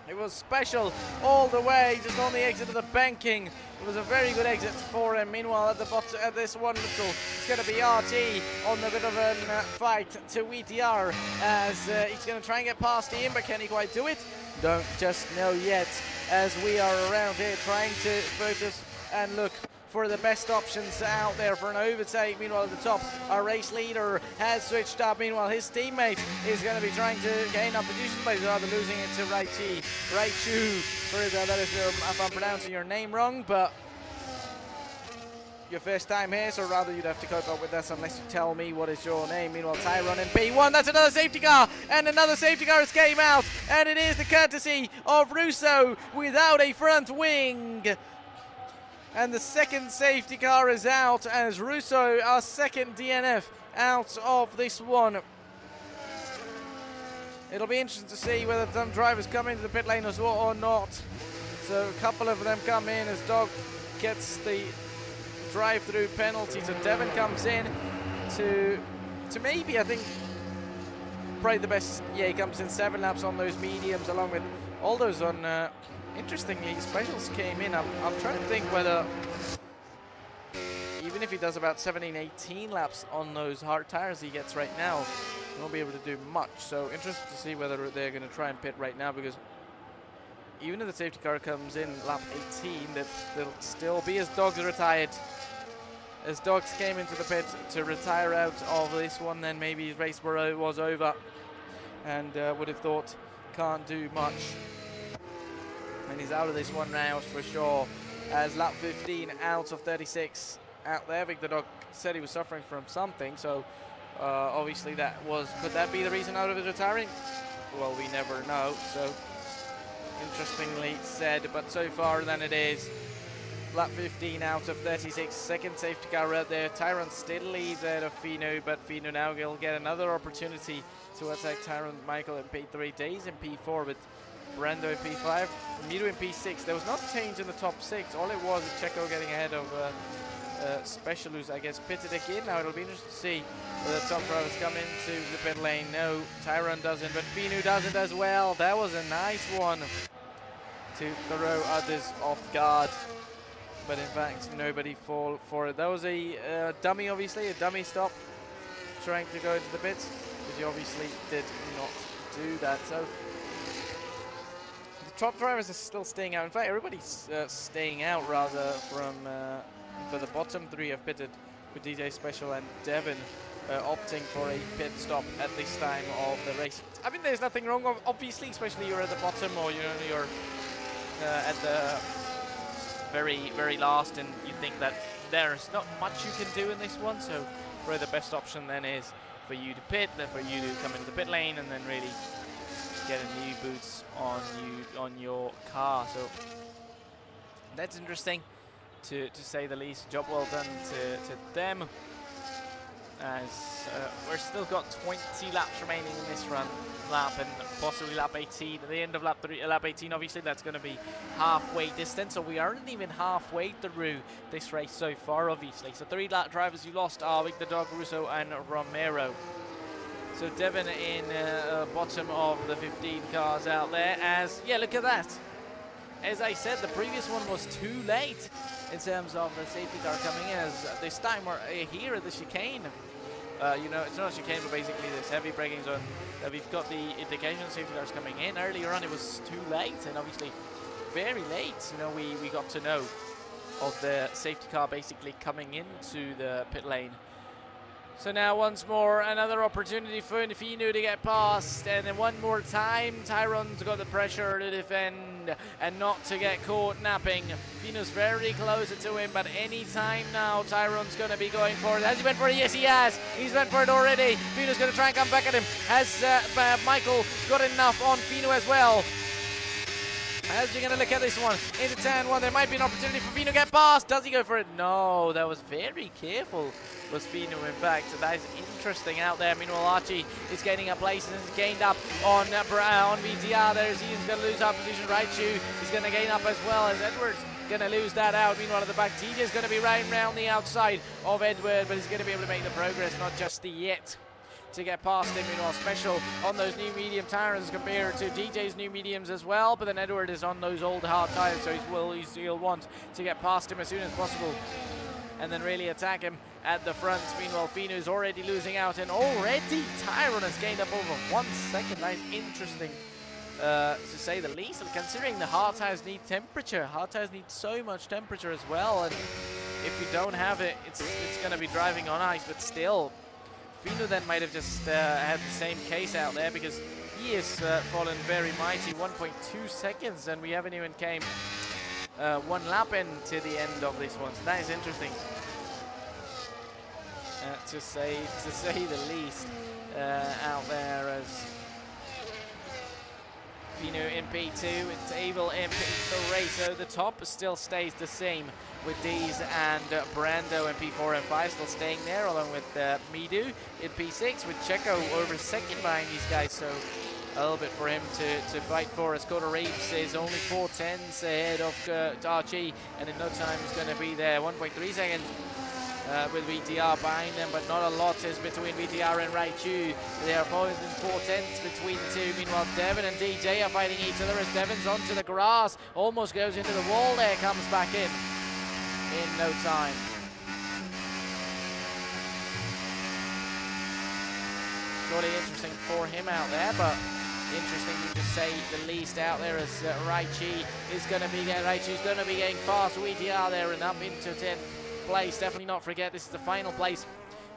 It was Special all the way, just on the exit of the banking. It was a very good exit for him. Meanwhile, at the bottom, at this one little, it's going to be RT on the bit of a fight to ETR, as he's going to try and get past him, but can he quite do it? Don't just know yet, as we are around here trying to focus and look for the best options out there for an overtake. Meanwhile, at the top, our race leader has switched up. Meanwhile, his teammate is going to be trying to gain up position, but he's rather losing it to Raichu. Sorry about that if I'm pronouncing your name wrong, but your first time here, so rather you'd have to cope up with this unless you tell me what is your name. Meanwhile, Tyron in P1, that's another safety car, and another safety car has came out, and it is the courtesy of Russo without a front wing. And the second safety car is out, as Russo, our second DNF, out of this one. It'll be interesting to see whether some drivers come into the pit lane as well or not. So a couple of them come in as Dog gets the drive-through penalty. So Devon comes in to maybe, I think, probably the best. Yeah, he comes in 7 laps on those mediums, along with all those on. Interestingly, Specials came in. I'm trying to think whether, even if he does about 17, 18 laps on those hard tires he gets right now, he won't be able to do much. So interested to see whether they're going to try and pit right now, because even if the safety car comes in lap 18, they'll still be as Dogs retired. As Dogs came into the pit to retire out of this one, then maybe his race was over, and would have thought can't do much. And he's out of this one now for sure, as lap 15 out of 36 out there. Victor Dog said he was suffering from something, so obviously could that be the reason out of his retiring? Well, we never know, so interestingly said, but so far then it is lap 15 out of 36, second safety car out there. Tyron still leads out of Fino, but Fino now will get another opportunity to attack Tyron. Michael in P3, Days in P4, but Brando in P5, Miru in P6. There was not a change in the top 6. All it was is Checo getting ahead of Special, who's I guess pitted again. Now it'll be interesting to see whether the top drivers come into the pit lane. No, Tyrone doesn't, but Finu doesn't as well. That was a nice one to throw others off guard, but in fact nobody fall for it. That was a dummy, obviously, a dummy stop, trying to go into the pits, because he obviously did not do that. So the top drivers are still staying out. In fact, everybody's staying out rather from for the bottom three have pitted, with DJ Special and Devin opting for a pit stop at this time of the race. I mean, there's nothing wrong, obviously, especially you're at the bottom, or you're at the very last, and you think that there's not much you can do in this one. So probably the best option then is for you to pit, then for you to come into the pit lane, and then really get a new boots on your car. So that's interesting, to say the least. Job well done to them, as we're still got 20 laps remaining in this lap, and possibly lap 18. At the end of lap 18, obviously that's going to be halfway distance, so we aren't even halfway through this race so far, obviously. So 3 lap drivers you lost are Victor Dog, Russo and Romero. So Devin in bottom of the 15 cars out there, as, yeah, look at that. As I said, the previous one was too late in terms of the safety car coming in, as this time we're here at the chicane. You know, it's not a chicane, but basically this heavy braking zone. We've got the indication safety cars coming in. Earlier on it was too late, and obviously very late, you know, we got to know of the safety car basically coming into the pit lane. So now once more, another opportunity for Finu to get past, and then one more time, Tyrone's got the pressure to defend and not to get caught napping. Finu's very close to him, but any time now, Tyrone's going to be going for it. Has he went for it? Yes, he has. He's went for it already. Finu's going to try and come back at him. Has Michael got enough on Finu as well? As you're going to look at this one, into turn 1, there might be an opportunity for Finu to get past. Does he go for it? No, that was very careful, was Finu, in fact. So that is interesting out there. Meanwhile, Archie is gaining a place and has gained up on VTR. There's Ian's going to lose our position. Raichu is going to gain up as well, as Edwards going to lose that out. Meanwhile, at the back, TJ is going to be right round the outside of Edward, but he's going to be able to make the progress, not just yet, to get past him. Meanwhile, Special on those new medium tires compared to DJ's new mediums as well, but then Edward is on those old hard tires, so he'll want to get past him as soon as possible and then really attack him at the front. Meanwhile, Finu's already losing out, and already Tyrone has gained up over 1 second. That is interesting, to say the least, and considering the hard tires need temperature. Hard tires need so much temperature as well, and if you don't have it, it's going to be driving on ice. But still, Finu then might have just had the same case out there, because he has fallen very mighty. 1.2 seconds, and we haven't even came 1 lap into the end of this one. So that is interesting, to say the least, out there, as Finu in P2 and Table in P3. So the top still stays the same, with Dees and Brando in P4 and 5 still staying there, along with Midu in P6, with Checo over second behind these guys. So a little bit for him to fight for, as Coda Reeves is only 4 tenths ahead of Archie, and in no time is going to be there. 1.3 seconds with VTR behind them, but not a lot is between VTR and Raichu. They are more than 4 tenths between the two. Meanwhile, Devin and DJ are fighting each other, as Devin's onto the grass, almost goes into the wall there, comes back in no time. Surely interesting for him out there, but interesting to say the least out there, as Raichu's going to be getting past VTR there and up into 10th place. Definitely not forget, this is the final place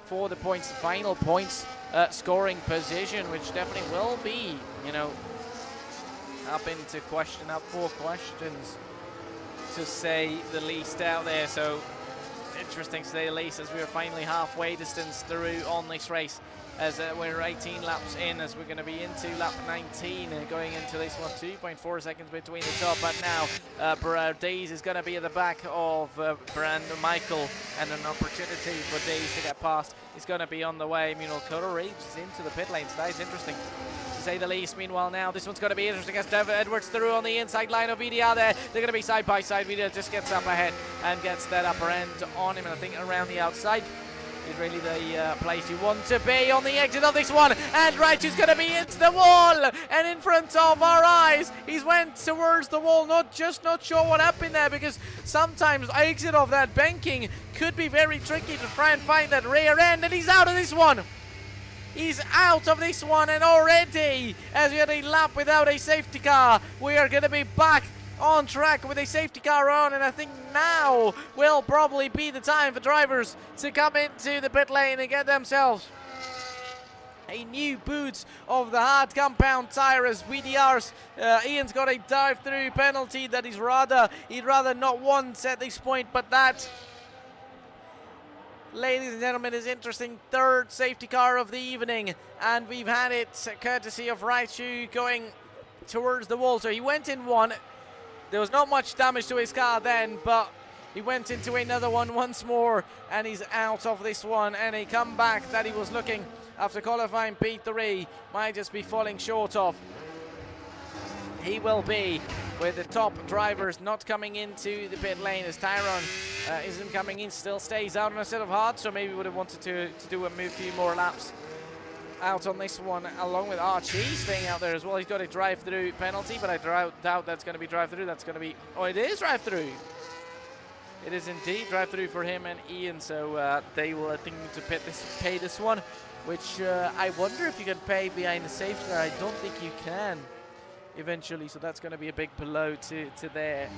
for the points, final points scoring position, which definitely will be, you know, up for questions, to say the least out there. So interesting to say the least, as we are finally halfway distance through on this race as we're 18 laps in, as we're going to be into lap 19 going into this one. 2.4 seconds between the top, but now Days is going to be at the back of Michael, and an opportunity for Days to get past is going to be on the way. Meanwhile, Connor Reeves is into the pit lane, so that is interesting, to say the least. Meanwhile, now this one's going to be interesting as Devin Edwards through on the inside line of VDR there. They're going to be side by side. VDR just gets up ahead and gets that upper end on him, and I think around the outside is really the place you want to be on the exit of this one. And Raichu's going to be into the wall and in front of our eyes. He's went towards the wall, not sure what happened there, because sometimes exit of that banking could be very tricky to try and find that rear end, and he's out of this one. He's out of this one, and already, as we had a lap without a safety car, we are going to be back on track with a safety car on, and I think now will probably be the time for drivers to come into the pit lane and get themselves a new boots of the hard compound tire, as VDR's Ian's got a dive-through penalty that he'd rather not want at this point, but that, ladies and gentlemen, is interesting. Third safety car of the evening, and we've had it courtesy of Raichu going towards the wall. So he went in one. There was not much damage to his car then, but he went into another one once more, and he's out of this one. And a comeback that he was looking after qualifying P3 might just be falling short of. He will be with the top drivers not coming into the pit lane, as Tyrone isn't coming in, still stays out on a set of hard, so maybe would have wanted to do a few more laps out on this one, along with Archie staying out there as well. He's got a drive-through penalty, but I doubt that's going to be drive-through. That's going to be, oh, it is drive-through. It is indeed drive-through for him and Ian, so they will, I think, need to pay this one, which I wonder if you can pay behind the safety car. I don't think you can eventually, so that's going to be a big blow to their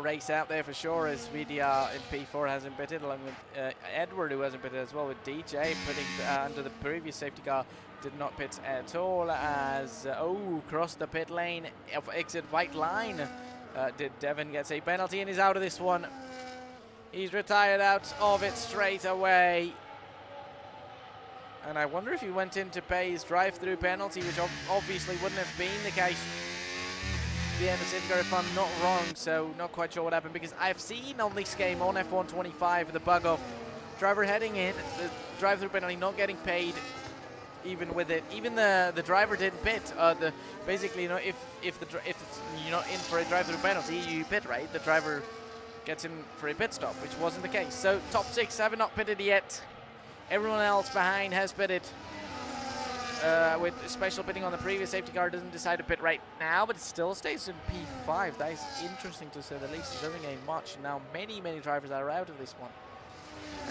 race out there for sure, as VDR in P4 hasn't pitted, along with Edward, who hasn't pitted as well, with DJ putting under the previous safety car, did not pit at all, as crossed the pit lane of exit white line. Did Devin gets a penalty and is out of this one. He's retired out of it straight away. And I wonder if he went in to pay his drive-through penalty, which obviously wouldn't have been the case the end of safety car, if I'm not wrong, so not quite sure what happened, because I've seen on this game on F125 the bug of driver heading in, the drive-through penalty not getting paid even with it. Even the driver didn't pit. Basically, you know, if you're not in for a drive-through penalty, you pit, right? The driver gets in for a pit stop, which wasn't the case. So top 6 have not pitted yet. Everyone else behind has pitted. With special pitting on the previous safety car, doesn't decide to pit right now, but it still stays in P5. That is interesting to say the least. It doesn't gain much. Now many drivers are out of this one,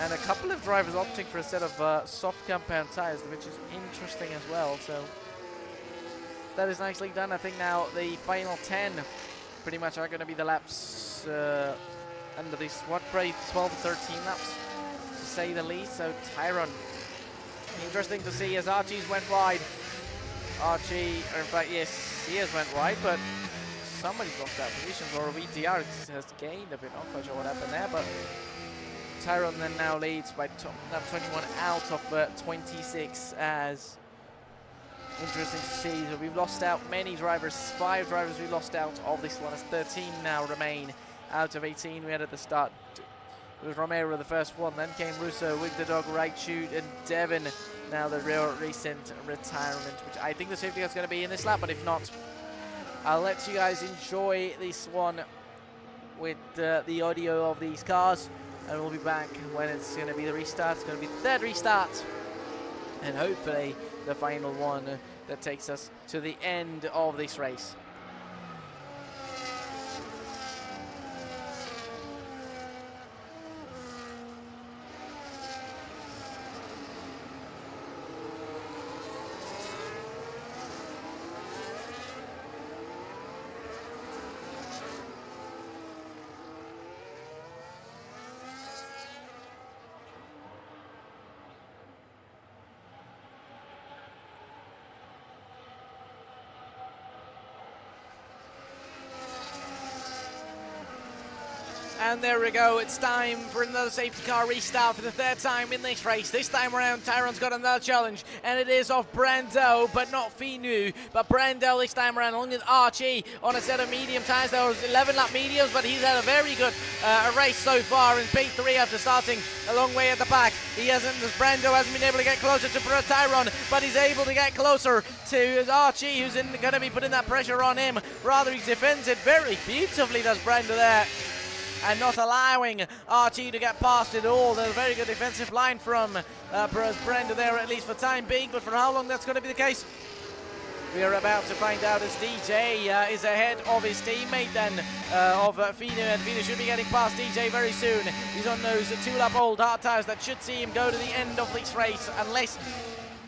and a couple of drivers opting for a set of soft compound tires, which is interesting as well. So that is nicely done. I think now the final 10 pretty much are going to be the laps under this, what, probably 12 or 13 laps to say the least. So Tyrone, interesting to see as Archie's went wide. Archie, or in fact, yes, he has went wide, but somebody's lost that position, or VTR has gained a bit. Not quite sure what happened there, but Tyrone then now leads by lap 21 out of 26. As interesting to see, so we've lost out many drivers, 5 drivers we lost out of this one, as 13 now remain out of 18 we had at the start. It was Romero the first one, then came Russo, Wig the Dog, Raichu, and Devin. Now the real recent retirement, which I think the safety car is going to be in this lap, but if not, I'll let you guys enjoy this one with the audio of these cars, and we'll be back when it's going to be the restart. It's going to be the third restart, and hopefully the final one that takes us to the end of this race. And there we go, it's time for another safety car restart for the third time in this race. This time around, Tyron's got another challenge, and it is off Brando, but not Finu. But Brando this time around, along with Archie on a set of medium tyres. There was 11-lap mediums, but he's had a very good race so far in P3 after starting a long way at the back. Brando hasn't been able to get closer to Tyron, but he's able to get closer to Archie, who's going to be putting that pressure on him. Rather, he defends it very beautifully, does Brando there, and not allowing Archie to get past it all. There's a very good defensive line from Brando there, at least for time being, but for how long that's going to be the case, we are about to find out, as DJ is ahead of his teammate then, of Finu, and Finu should be getting past DJ very soon. He's on those 2-lap old hard tyres that should see him go to the end of this race, unless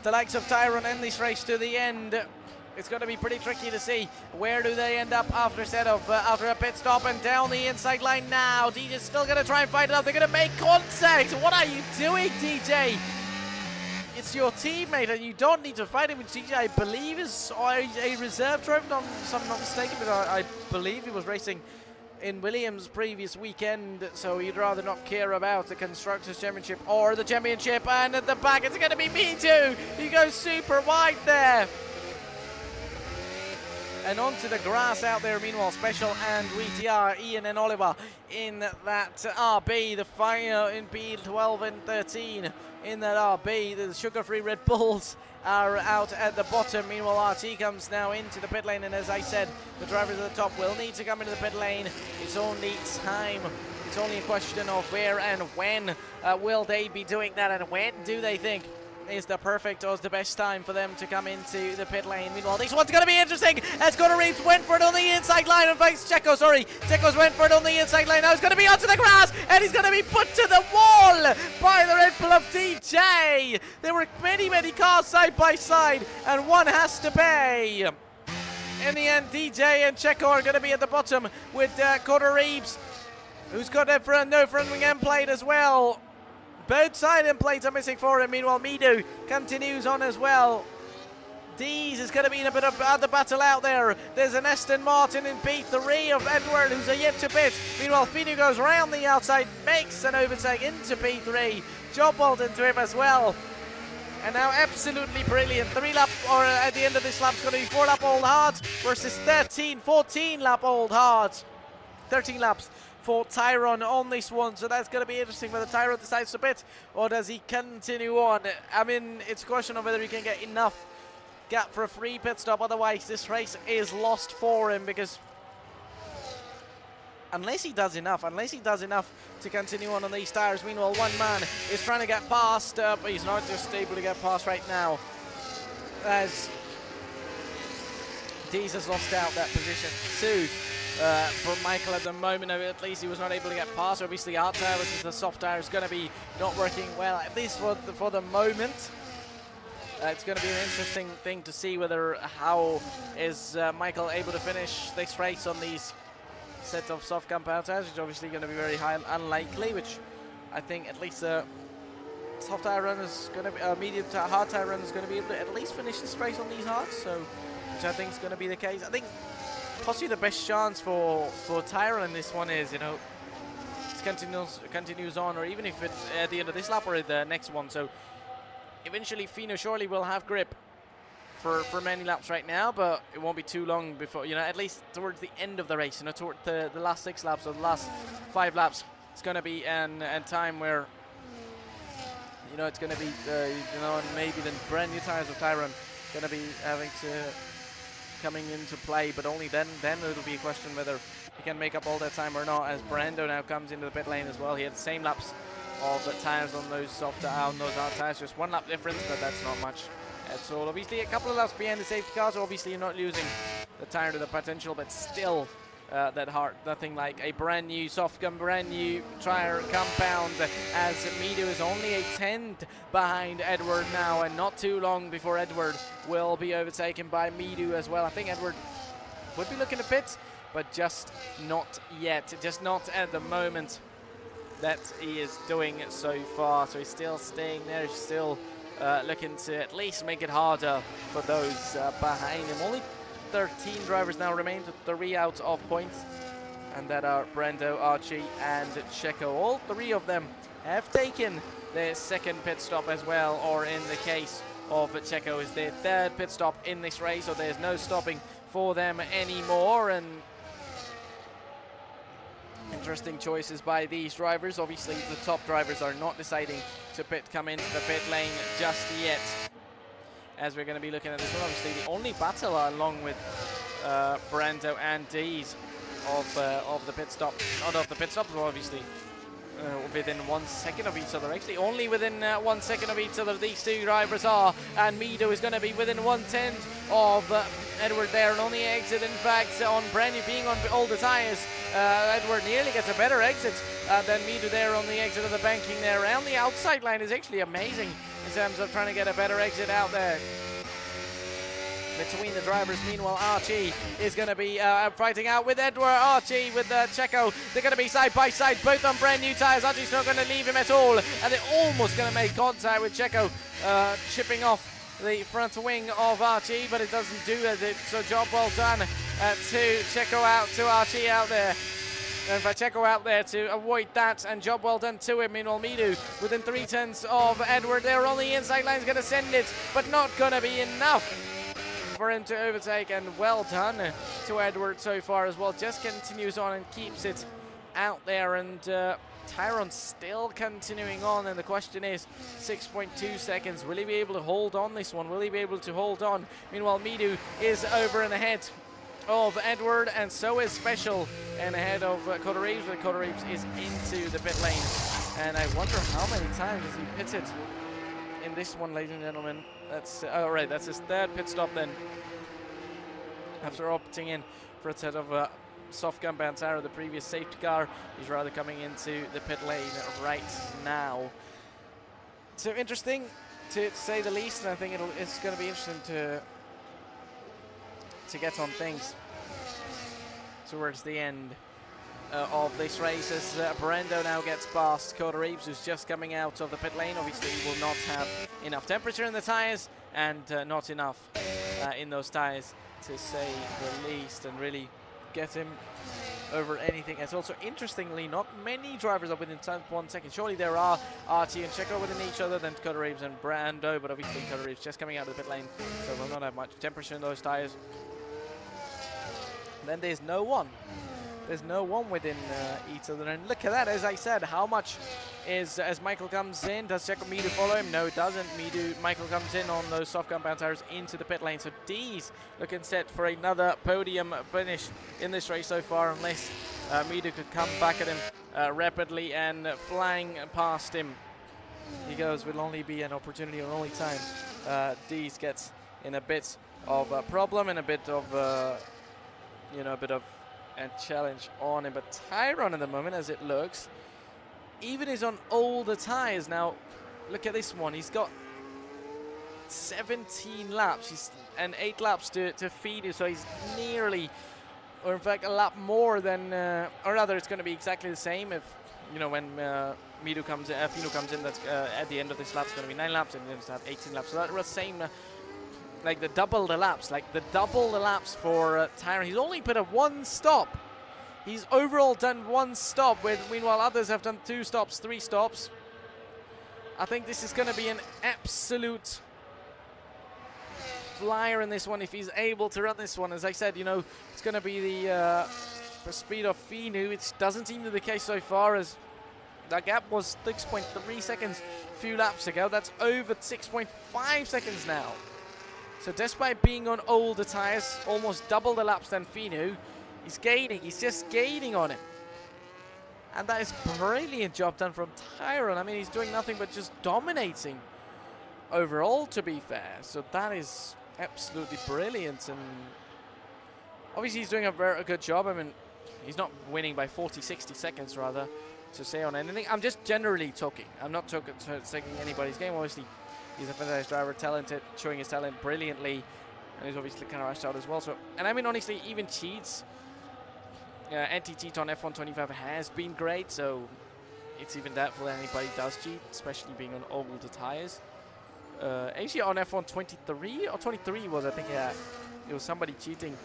the likes of Tyron end this race to the end. It's going to be pretty tricky to see where do they end up after after a pit stop, and down the inside line now. DJ's still going to try and fight it out. They're going to make contact. What are you doing, DJ? It's your teammate, and you don't need to fight him. Which DJ, I believe, is a reserve driver, if I'm not mistaken, but I believe he was racing in Williams previous weekend, so he'd rather not care about the Constructors' Championship or the Championship. And at the back, it's going to be me too. He goes super wide there. And onto the grass out there, meanwhile, Special and WTR, Ian and Oliver in that RB, the fire in P12 and 13 in that RB. The sugar-free Red Bulls are out at the bottom. Meanwhile, RT comes now into the pit lane, and as I said, the drivers at the top will need to come into the pit lane. It's only time. It's only a question of where and when will they be doing that, and when do they think is the perfect or is the best time for them to come into the pit lane. Meanwhile, this one's going to be interesting. As Gunnar Reeves went for it on the inside line. In fact, Checo's went for it on the inside line. Now he's going to be onto the grass, and he's going to be put to the wall by the Red Bull of DJ. There were many cars side by side, and one has to pay. In the end, DJ and Checo are going to be at the bottom with Gunnar Reeves, who's got no front wing end plate as well. Both side end plates are missing for him. Meanwhile, Mido continues on as well. Dees is going to be in a bit of other battle out there. There's an Aston Martin in P3 of Edward, who's yet to pit. Meanwhile, Finu goes round the outside, makes an overtake into P3. Job well done to him as well. And now absolutely brilliant. 3-lap, or at the end of this lap, it's going to be 4-lap old hards versus 14-lap old hards. 13 laps for Tyron on this one, so that's going to be interesting whether Tyron decides to pit or does he continue on. I mean, it's a question of whether he can get enough gap for a free pit stop, otherwise this race is lost for him, because unless he does enough to continue on these tires. Meanwhile, one man is trying to get past, but he's not just able to get past right now, as Dees has lost out that position too. For Michael at the moment, at least he was not able to get past. Obviously, hard tire versus the soft tire is going to be not working well, at least for the moment. It's going to be an interesting thing to see how is Michael able to finish this race on these set of soft compound tires, which is obviously going to be very unlikely, which I think at least soft tire runner is going to be, medium tire, hard tire runner is going to be able to at least finish this race on these hards, so which I think is going to be the case. I think possibly the best chance for Tyron in this one is, it continues on, or even if it's at the end of this lap or the next one. So eventually Fino surely will have grip for many laps right now, but it won't be too long before, at least towards the end of the race, toward the last 6 laps or the last 5 laps, it's going to be a time where, it's going to be, and maybe the brand new tires of Tyron going to be having to coming into play, but only then it'll be a question whether he can make up all that time or not, as Brando now comes into the pit lane as well. He had the same laps of the tires on those soft on those hard tires, just 1 lap difference, but that's not much at all. Obviously a couple of laps behind the safety cars, so obviously you're not losing the tire to the potential, but still that hard, nothing like a brand new brand new tire compound, as Mido is only a 10th behind Edward now, and not too long before Edward will be overtaken by Mido as well. I think Edward would be looking to pit, but just not yet, just not at the moment that he is doing so far. So he's still staying there, he's still looking to at least make it harder for those behind him. Only 13 drivers now remain, 3 out of points. and that are Brando, Archie, and Checo. All three of them have taken their second pit stop as well, or in the case of Checo, is their third pit stop in this race, so there's no stopping for them anymore. And interesting choices by these drivers. Obviously, the top drivers are not deciding to come into the pit lane just yet, as we're going to be looking at this one. Obviously, the only battle along with Brando and Dees of the pit stop, not of the pit stop, but obviously within 1 second of each other. Actually, only within 1 second of each other these two drivers are, and Mido is going to be within 1/10 of Edward there, and on the exit, in fact, on Brandy being on older tyres, Edward nearly gets a better exit than Mido there on the exit of the banking there. Around the outside line is actually amazing in terms of trying to get a better exit out there between the drivers. Meanwhile, Archie is going to be fighting out with Edward. Archie with Checo. They're going to be side by side, both on brand new tyres. Archie's not going to leave him at all, and they're almost going to make contact with Checo, chipping off the front wing of Archie, but it doesn't do it. So job well done to Checo out, to Archie out there. And Checo out there to avoid that, and job well done to him. Meanwhile, Midu within 3/10 of Edward there on the inside line is going to send it, but not going to be enough for him to overtake, and well done to Edward so far as well. Just continues on and keeps it out there, and Tyron still continuing on, and the question is 6.2 seconds. Will he be able to hold on this one? Will he be able to hold on? Meanwhile, Midu is over and ahead of Edward, and so is Special, and ahead of Cotter Reeves, but Cotter Reeves is into the pit lane, and I wonder how many times has he pitted in this one, ladies and gentlemen. That's right, that's his third pit stop then, after opting in for a set of soft gum Bantara, the previous safety car. He's rather coming into the pit lane right now. So interesting, to say the least, and I think it's going to be interesting to get on things towards the end of this race, as Brando now gets past Cotter Reeves, who's just coming out of the pit lane. Obviously, he will not have enough temperature in the tyres, and not enough in those tyres, to say the least, and really get him over anything. It's also, interestingly, not many drivers are within 1 second. Surely there are Archie and Checo within each other, then Cotter Reeves and Brando, but obviously Cotter Reeves just coming out of the pit lane, so will not have much temperature in those tyres. Then there's no one. There's no one within each other, and look at that. As I said, how much is, as Michael comes in, does Midu follow him? No, it doesn't. Michael comes in on those soft compound tires into the pit lane, so D's looking set for another podium finish in this race so far, unless Midu could come back at him rapidly and flying past him. He goes, will only be an opportunity or only time D's gets in a bit of a problem and a bit of a bit of a challenge on him. But Tyron at the moment, as it looks, even is on older tires now. Look at this one. He's got 17 laps and 8 laps to feed you, so he's nearly, or in fact a lap more than, or rather it's going to be exactly the same if, when Midu comes in, Fino comes in, that's at the end of this lap it's going to be 9 laps, and then it's have 18 laps. So that was the same, like double the laps for Tyron. He's only put a 1 stop. He's overall done 1 stop, meanwhile others have done 2 stops, 3 stops. I think this is going to be an absolute flyer in this one if he's able to run this one. As I said, it's going to be the speed of Finu, which doesn't seem to be the case so far, as that gap was 6.3 seconds a few laps ago. That's over 6.5 seconds now. So despite being on older tires, almost double the laps than Finu, he's gaining. He's just gaining on him. And that is brilliant job done from Tyron. I mean, he's doing nothing but just dominating overall, to be fair. So that is absolutely brilliant. And obviously he's doing a very good job. I mean, he's not winning by 40, 60 seconds, rather, to say on anything. I'm just generally talking. I'm not taking anybody's game. Obviously, he's a fantastic driver, talented, showing his talent brilliantly, and he's obviously kind of rushed out as well. So, and I mean, honestly, even cheats, anti-cheat on F125 has been great. So it's even doubtful that anybody does cheat, especially being on older tires. Actually, on F123 or 23 was, I think, yeah, it was somebody cheating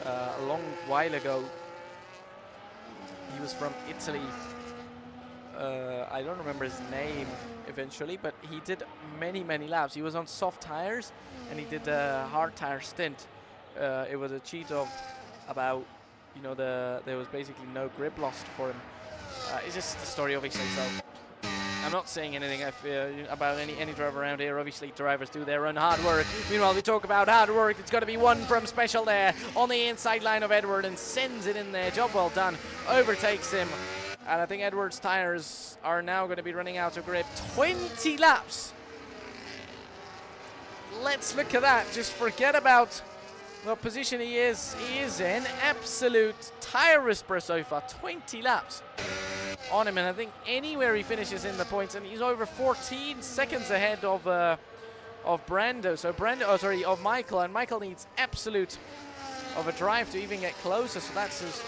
a long while ago. He was from Italy. I don't remember his name eventually, but he did many laps. He was on soft tires, and he did a hard tire stint. It was a cheat of about, you know, there was basically no grip lost for him. It's just a story, obviously. So I'm not saying anything about any driver around here. Obviously, drivers do their own hard work. Meanwhile, we talk about hard work. It's got to be one from Special there on the inside line of Edward and sends it in there. Job well done. Overtakes him. And I think Edward's tires are now going to be running out of grip. 20 laps. Let's look at that. Just forget about what position he is in. Absolute tire whisperer so far. 20 laps on him, and I think anywhere he finishes in the points, and he's over 14 seconds ahead of Brando. So of Michael, and Michael needs absolute of a drive to even get closer. So that's just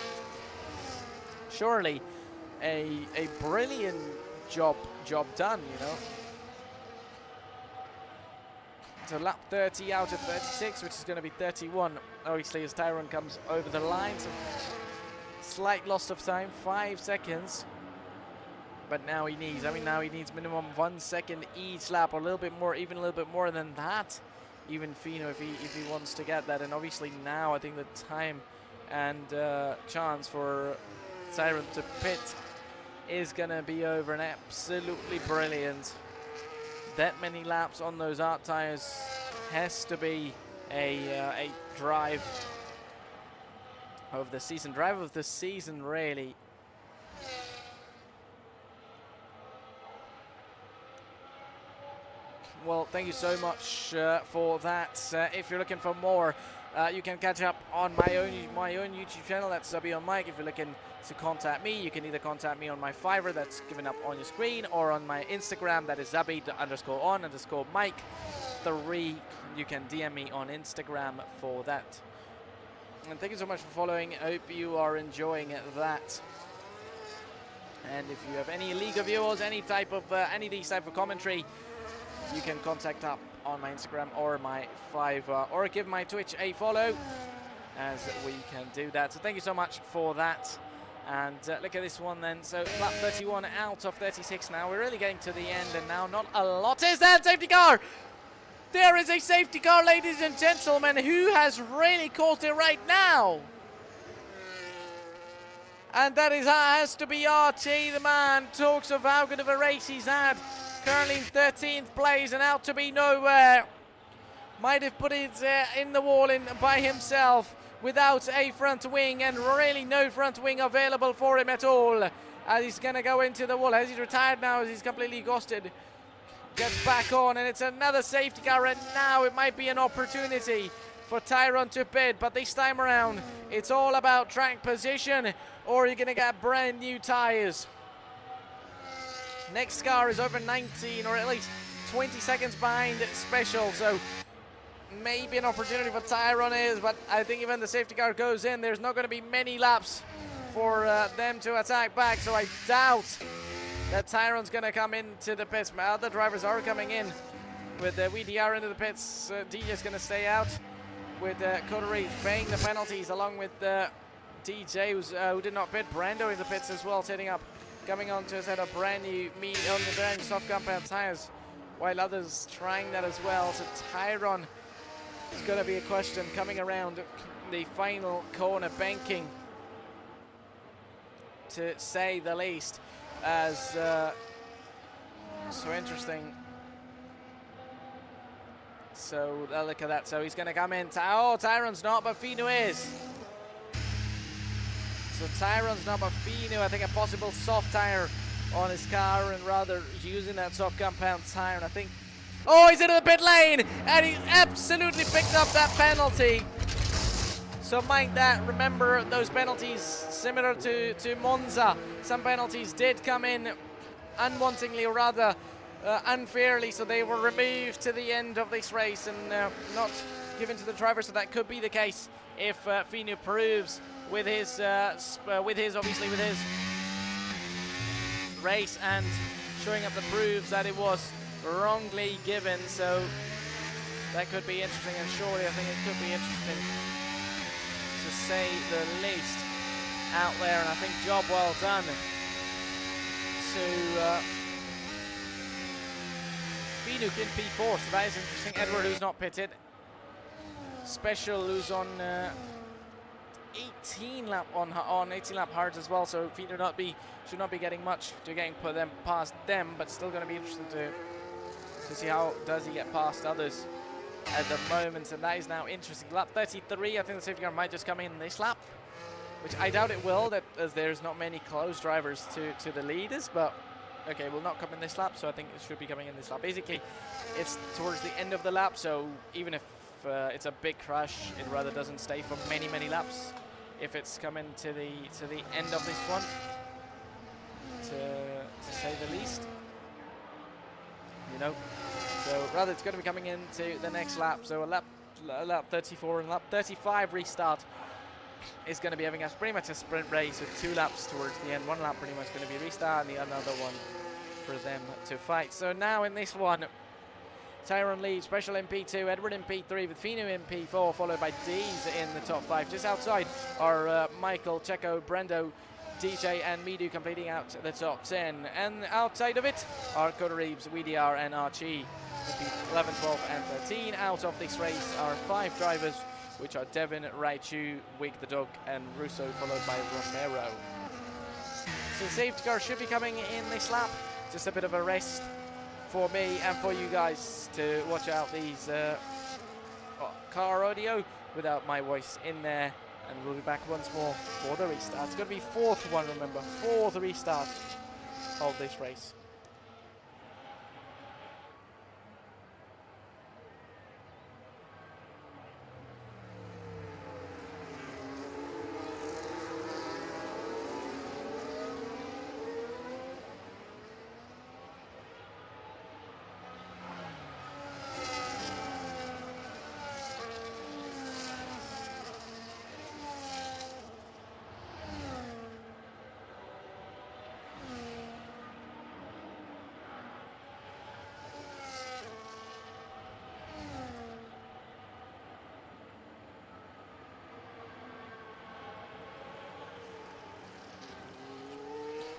surely a brilliant job done, you know. So lap 30 out of 36, which is going to be 31. Obviously, as Tyrone comes over the line, so slight loss of time, 5 seconds. But now he needs, minimum 1 second each lap, or a little bit more, even a little bit more than that. Even Fino, if he wants to get that. And obviously now, I think the time and chance for Tyrone to pit is going to be over, and absolutely brilliant. That many laps on those art tires has to be a drive of the season. Drive of the season, really. Well, thank you so much for that. If you're looking for more, you can catch up on my own YouTube channel. That's Zabihullah Mike. If you're looking to contact me, you can either contact me on my Fiverr that's given up on your screen, or on my Instagram, that is Zabi_on_Mike 3. You can DM me on Instagram for that. And thank you so much for following. I hope you are enjoying that. And if you have any league viewers, any of these type of commentary, you can contact up on my Instagram or my Fiverr, or give my Twitch a follow, as we can do that. So thank you so much for that. And look at this one then. So lap 31 out of 36 now. We're really getting to the end, and now not a lot. Is that safety car? There is a safety car, ladies and gentlemen. Who has really caused it right now? And that has to be Archie, the man. Talks of how good of a race he's had. Currently in 13th place and out to be nowhere. Might have put it in the wall by himself without a front wing, and really no front wing available for him at all. As he's going to go into the wall. As he's retired now, as he's completely exhausted. Gets back on, and it's another safety car, and now it might be an opportunity for Tyrone to pit. But this time around, it's all about track position, or you're going to get brand new tires. Next car is over 19, or at least 20 seconds behind Special, so maybe an opportunity for Tyrone is, but I think even the safety car goes in, there's not going to be many laps for them to attack back, so I doubt that Tyrone's going to come into the pits. My other drivers are coming in with VDR into the pits. DJ's going to stay out, with Coterie paying the penalties, along with DJ, who did not pit. Brando in the pits as well, setting up, coming on to a set of brand new soft compound tires, while others trying that as well. So Tyrone is going to be a question coming around the final corner, banking, to say the least, as so interesting. So look at that. So he's going to come in. Oh, Tyrone's not, but Fino is. So Tyrone's not, but Fino, I think a possible soft tire on his car, and rather using that soft compound tire. And I think, oh, he's into the pit lane, and he absolutely picked up that penalty. So mind that, remember those penalties, similar to Monza, some penalties did come in unwantingly, or rather unfairly, so they were removed to the end of this race and not given to the driver. So that could be the case if Fino proves with his race and showing up the proofs that it was wrongly given. So that could be interesting, and surely I think it could be interesting, to say the least. out there, and I think job well done to Finuk in P4, so that is interesting. Edward, who's not pitted. Special, who's on 18 lap on 18 lap hards as well, so Finuk should not be getting much to getting past them, but still going to be interesting to see how does he get past others at the moment. And that is now interesting. Lap 33, I think the safety car might just come in this lap, which I doubt it will, as there's not many close drivers to the leaders, but okay, will not come in this lap, so I think it should be coming in this lap. Basically, it's towards the end of the lap, so even if it's a big crash, it rather doesn't stay for many laps if it's coming to the end of this one, to say the least, you know. So rather it's going to be coming into the next lap, so a lap 34 and lap 35 restart is going to be having us pretty much a sprint race with 2 laps towards the end. 1 lap pretty much going to be restart, and another one for them to fight. So now in this one, Tyrone leads, Special in P2, Edward in P3 with Finu in P4, followed by Dees in the top 5. Just outside are Michael, Checo, Brendo, DJ and Midu completing out the top 10. And outside of it are Coda Reeves, WDR and Archie. 11, 12 and 13. Out of this race are 5 drivers, which are Devin, Raichu, Wig the Dog and Russo, followed by Romero. So the safety car should be coming in this lap. Just a bit of a rest for me and for you guys to watch out these car audio without my voice in there. And we'll be back once more for the restart. It's going to be 4th one, remember, 4th restart of this race.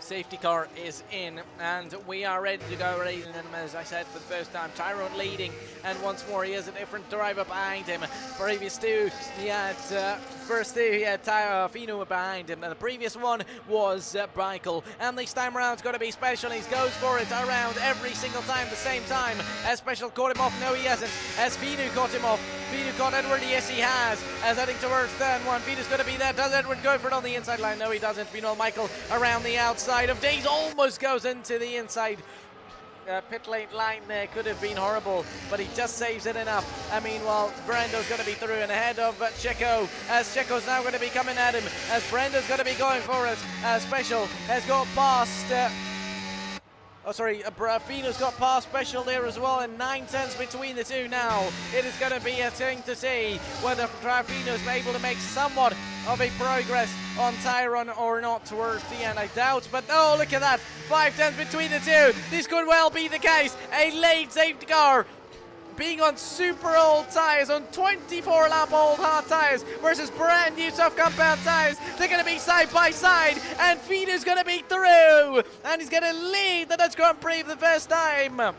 Safety car is in, and we are ready to go, ladies and gentlemen. As I said, for the first time, Tyrone leading, and once more he has a different driver behind him. Previous two, he had Fino behind him, and the previous one was Michael. And this time around, it's going to be Special. He goes for it around every single time, the same time. As Special caught him off, no, he hasn't. As Fino caught him off, Fino caught Edward, yes, he has. As heading towards turn 1, Fino's going to be there. Does Edward go for it on the inside line? No, he doesn't. Meanwhile, Michael around the outside of Days almost goes into the inside pit lane line there. Could have been horrible, but he just saves it enough. And meanwhile, Brando's going to be through and ahead of Checo, as Checo's now going to be coming at him, as Brando's going to be going for it. Special has got past Fino's got past Special there as well, and 9/10 between the two now. It is going to be a thing to see whether Fino's able to make somewhat of a progress on Tyrone or not towards the end. I doubt, but oh, look at that. 5/10 between the two. This could well be the case. A late safety car being on super old tyres, on 24 lap old hard tyres versus brand new soft compound tyres. They're going to be side by side, and Fino's going to be through, and he's going to lead the Dutch Grand Prix for the first time.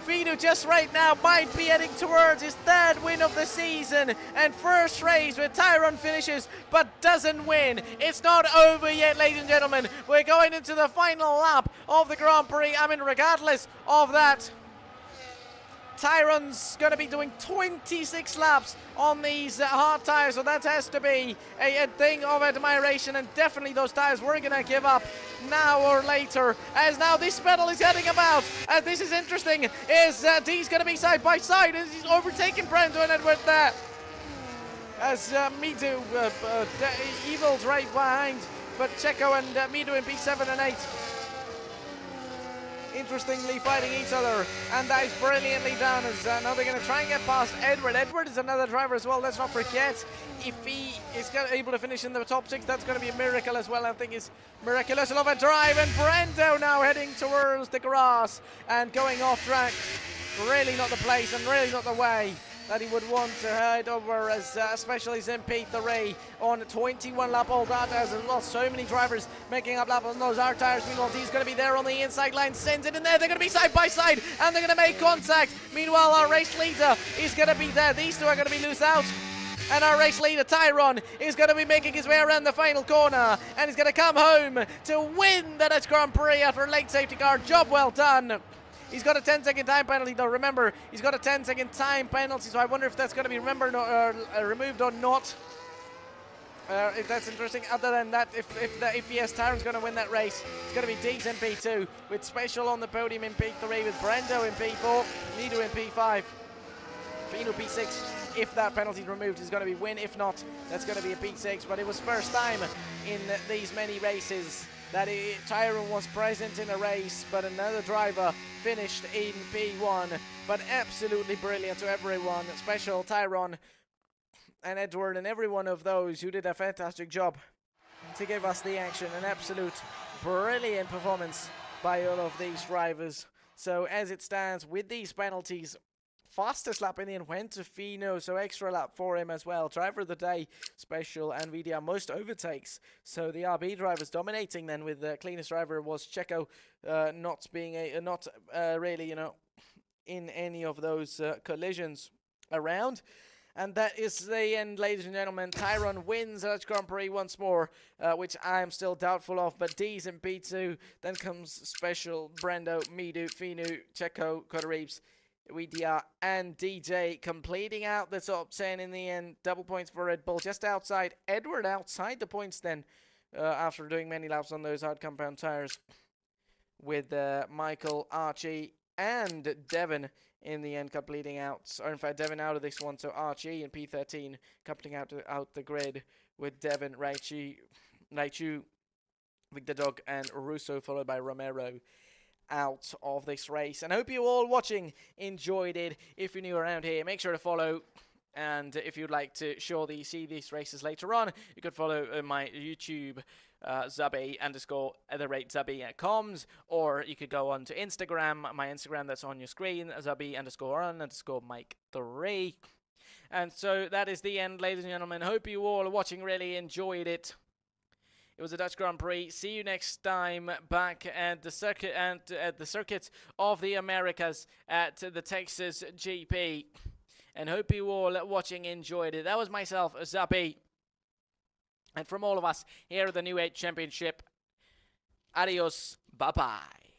Fino just right now might be heading towards his 3rd win of the season, and first race where Tyrone finishes but doesn't win. It's not over yet, ladies and gentlemen. We're going into the final lap of the Grand Prix. I mean, regardless of that, Tyrone's going to be doing 26 laps on these hard tyres, so that has to be a thing of admiration, and definitely those tyres were going to give up now or later, as now this battle is heading about. This is interesting, is D's going to be side by side, as he's overtaken Brando and Edward there. As Midu, Evil's right behind, but Checo and Midu in P7 and 8. Interestingly fighting each other, and that is brilliantly done, as now they're going to try and get past Edward. Edward is another driver as well, let's not forget. If he is able to finish in the top 6, that's going to be a miracle as well. I think it's miraculous of a drive, and Brendo now heading towards the grass and going off track. Really not the place and really not the way that he would want to head over, as especially Zimpete the Ray on 21 lap old tires as well. So many drivers making up lap on those hard tires. Meanwhile, he's going to be there on the inside line, sends it in there. They're going to be side by side and they're going to make contact. Meanwhile, our race leader is going to be there. These two are going to be loose out. And our race leader, Tyrone, is going to be making his way around the final corner. And he's going to come home to win the Dutch Grand Prix after a late safety car. Job well done. He's got a 10-second time penalty, though. Remember, he's got a 10-second time penalty, so I wonder if that's going to be removed or not. If that's interesting. Other than that, if yes, Tyrone's going to win that race, it's going to be Dees in P2, with Special on the podium in P3, with Brendo in P4, Nido in P5, Fino P6. If that penalty is removed, is going to be win. If not, that's going to be a P6. But it was first time in these many races that Tyrone was present in a race, but another driver finished in P1. But absolutely brilliant to everyone. Special, Tyrone, and Edward, and every one of those who did a fantastic job to give us the action. An absolute brilliant performance by all of these drivers. So as it stands with these penalties, fastest lap in the end went to Fino, so extra lap for him as well. Driver of the day, Special, and VDR most overtakes. So the RB drivers dominating then, with the cleanest driver was Checo, not being really, you know, in any of those collisions around. And that is the end, ladies and gentlemen. Tyrone wins the Dutch Grand Prix once more, which I am still doubtful of. But D's in P2, then comes Special, Brendo, Midu, Finu, Checo, Cotaribs, VDR, and DJ completing out the top 10 in the end. Double points for Red Bull, just outside. Edward outside the points then, after doing many laps on those hard compound tires, with Michael, Archie, and Devon in the end completing out. Or in fact, Devon out of this one, so Archie in P13 completing out the grid, with Devon, Raichu, Victor Dog, and Russo, followed by Romero, out of this race. And I hope you all watching enjoyed it. If you're new around here, make sure to follow. And if you'd like to see these races later on, you could follow my YouTube, Zabi_Zabi@coms, or you could go on to Instagram, my Instagram that's on your screen, Zabi_on_Mike3. And so that is the end, ladies and gentlemen. Hope you all watching really enjoyed it. It was a Dutch Grand Prix. See you next time back at the circuit and at the circuit of the Americas at the Texas GP. And hope you all watching enjoyed it. That was myself, Zabi. And from all of us here at the New Age Championship, adios, bye-bye.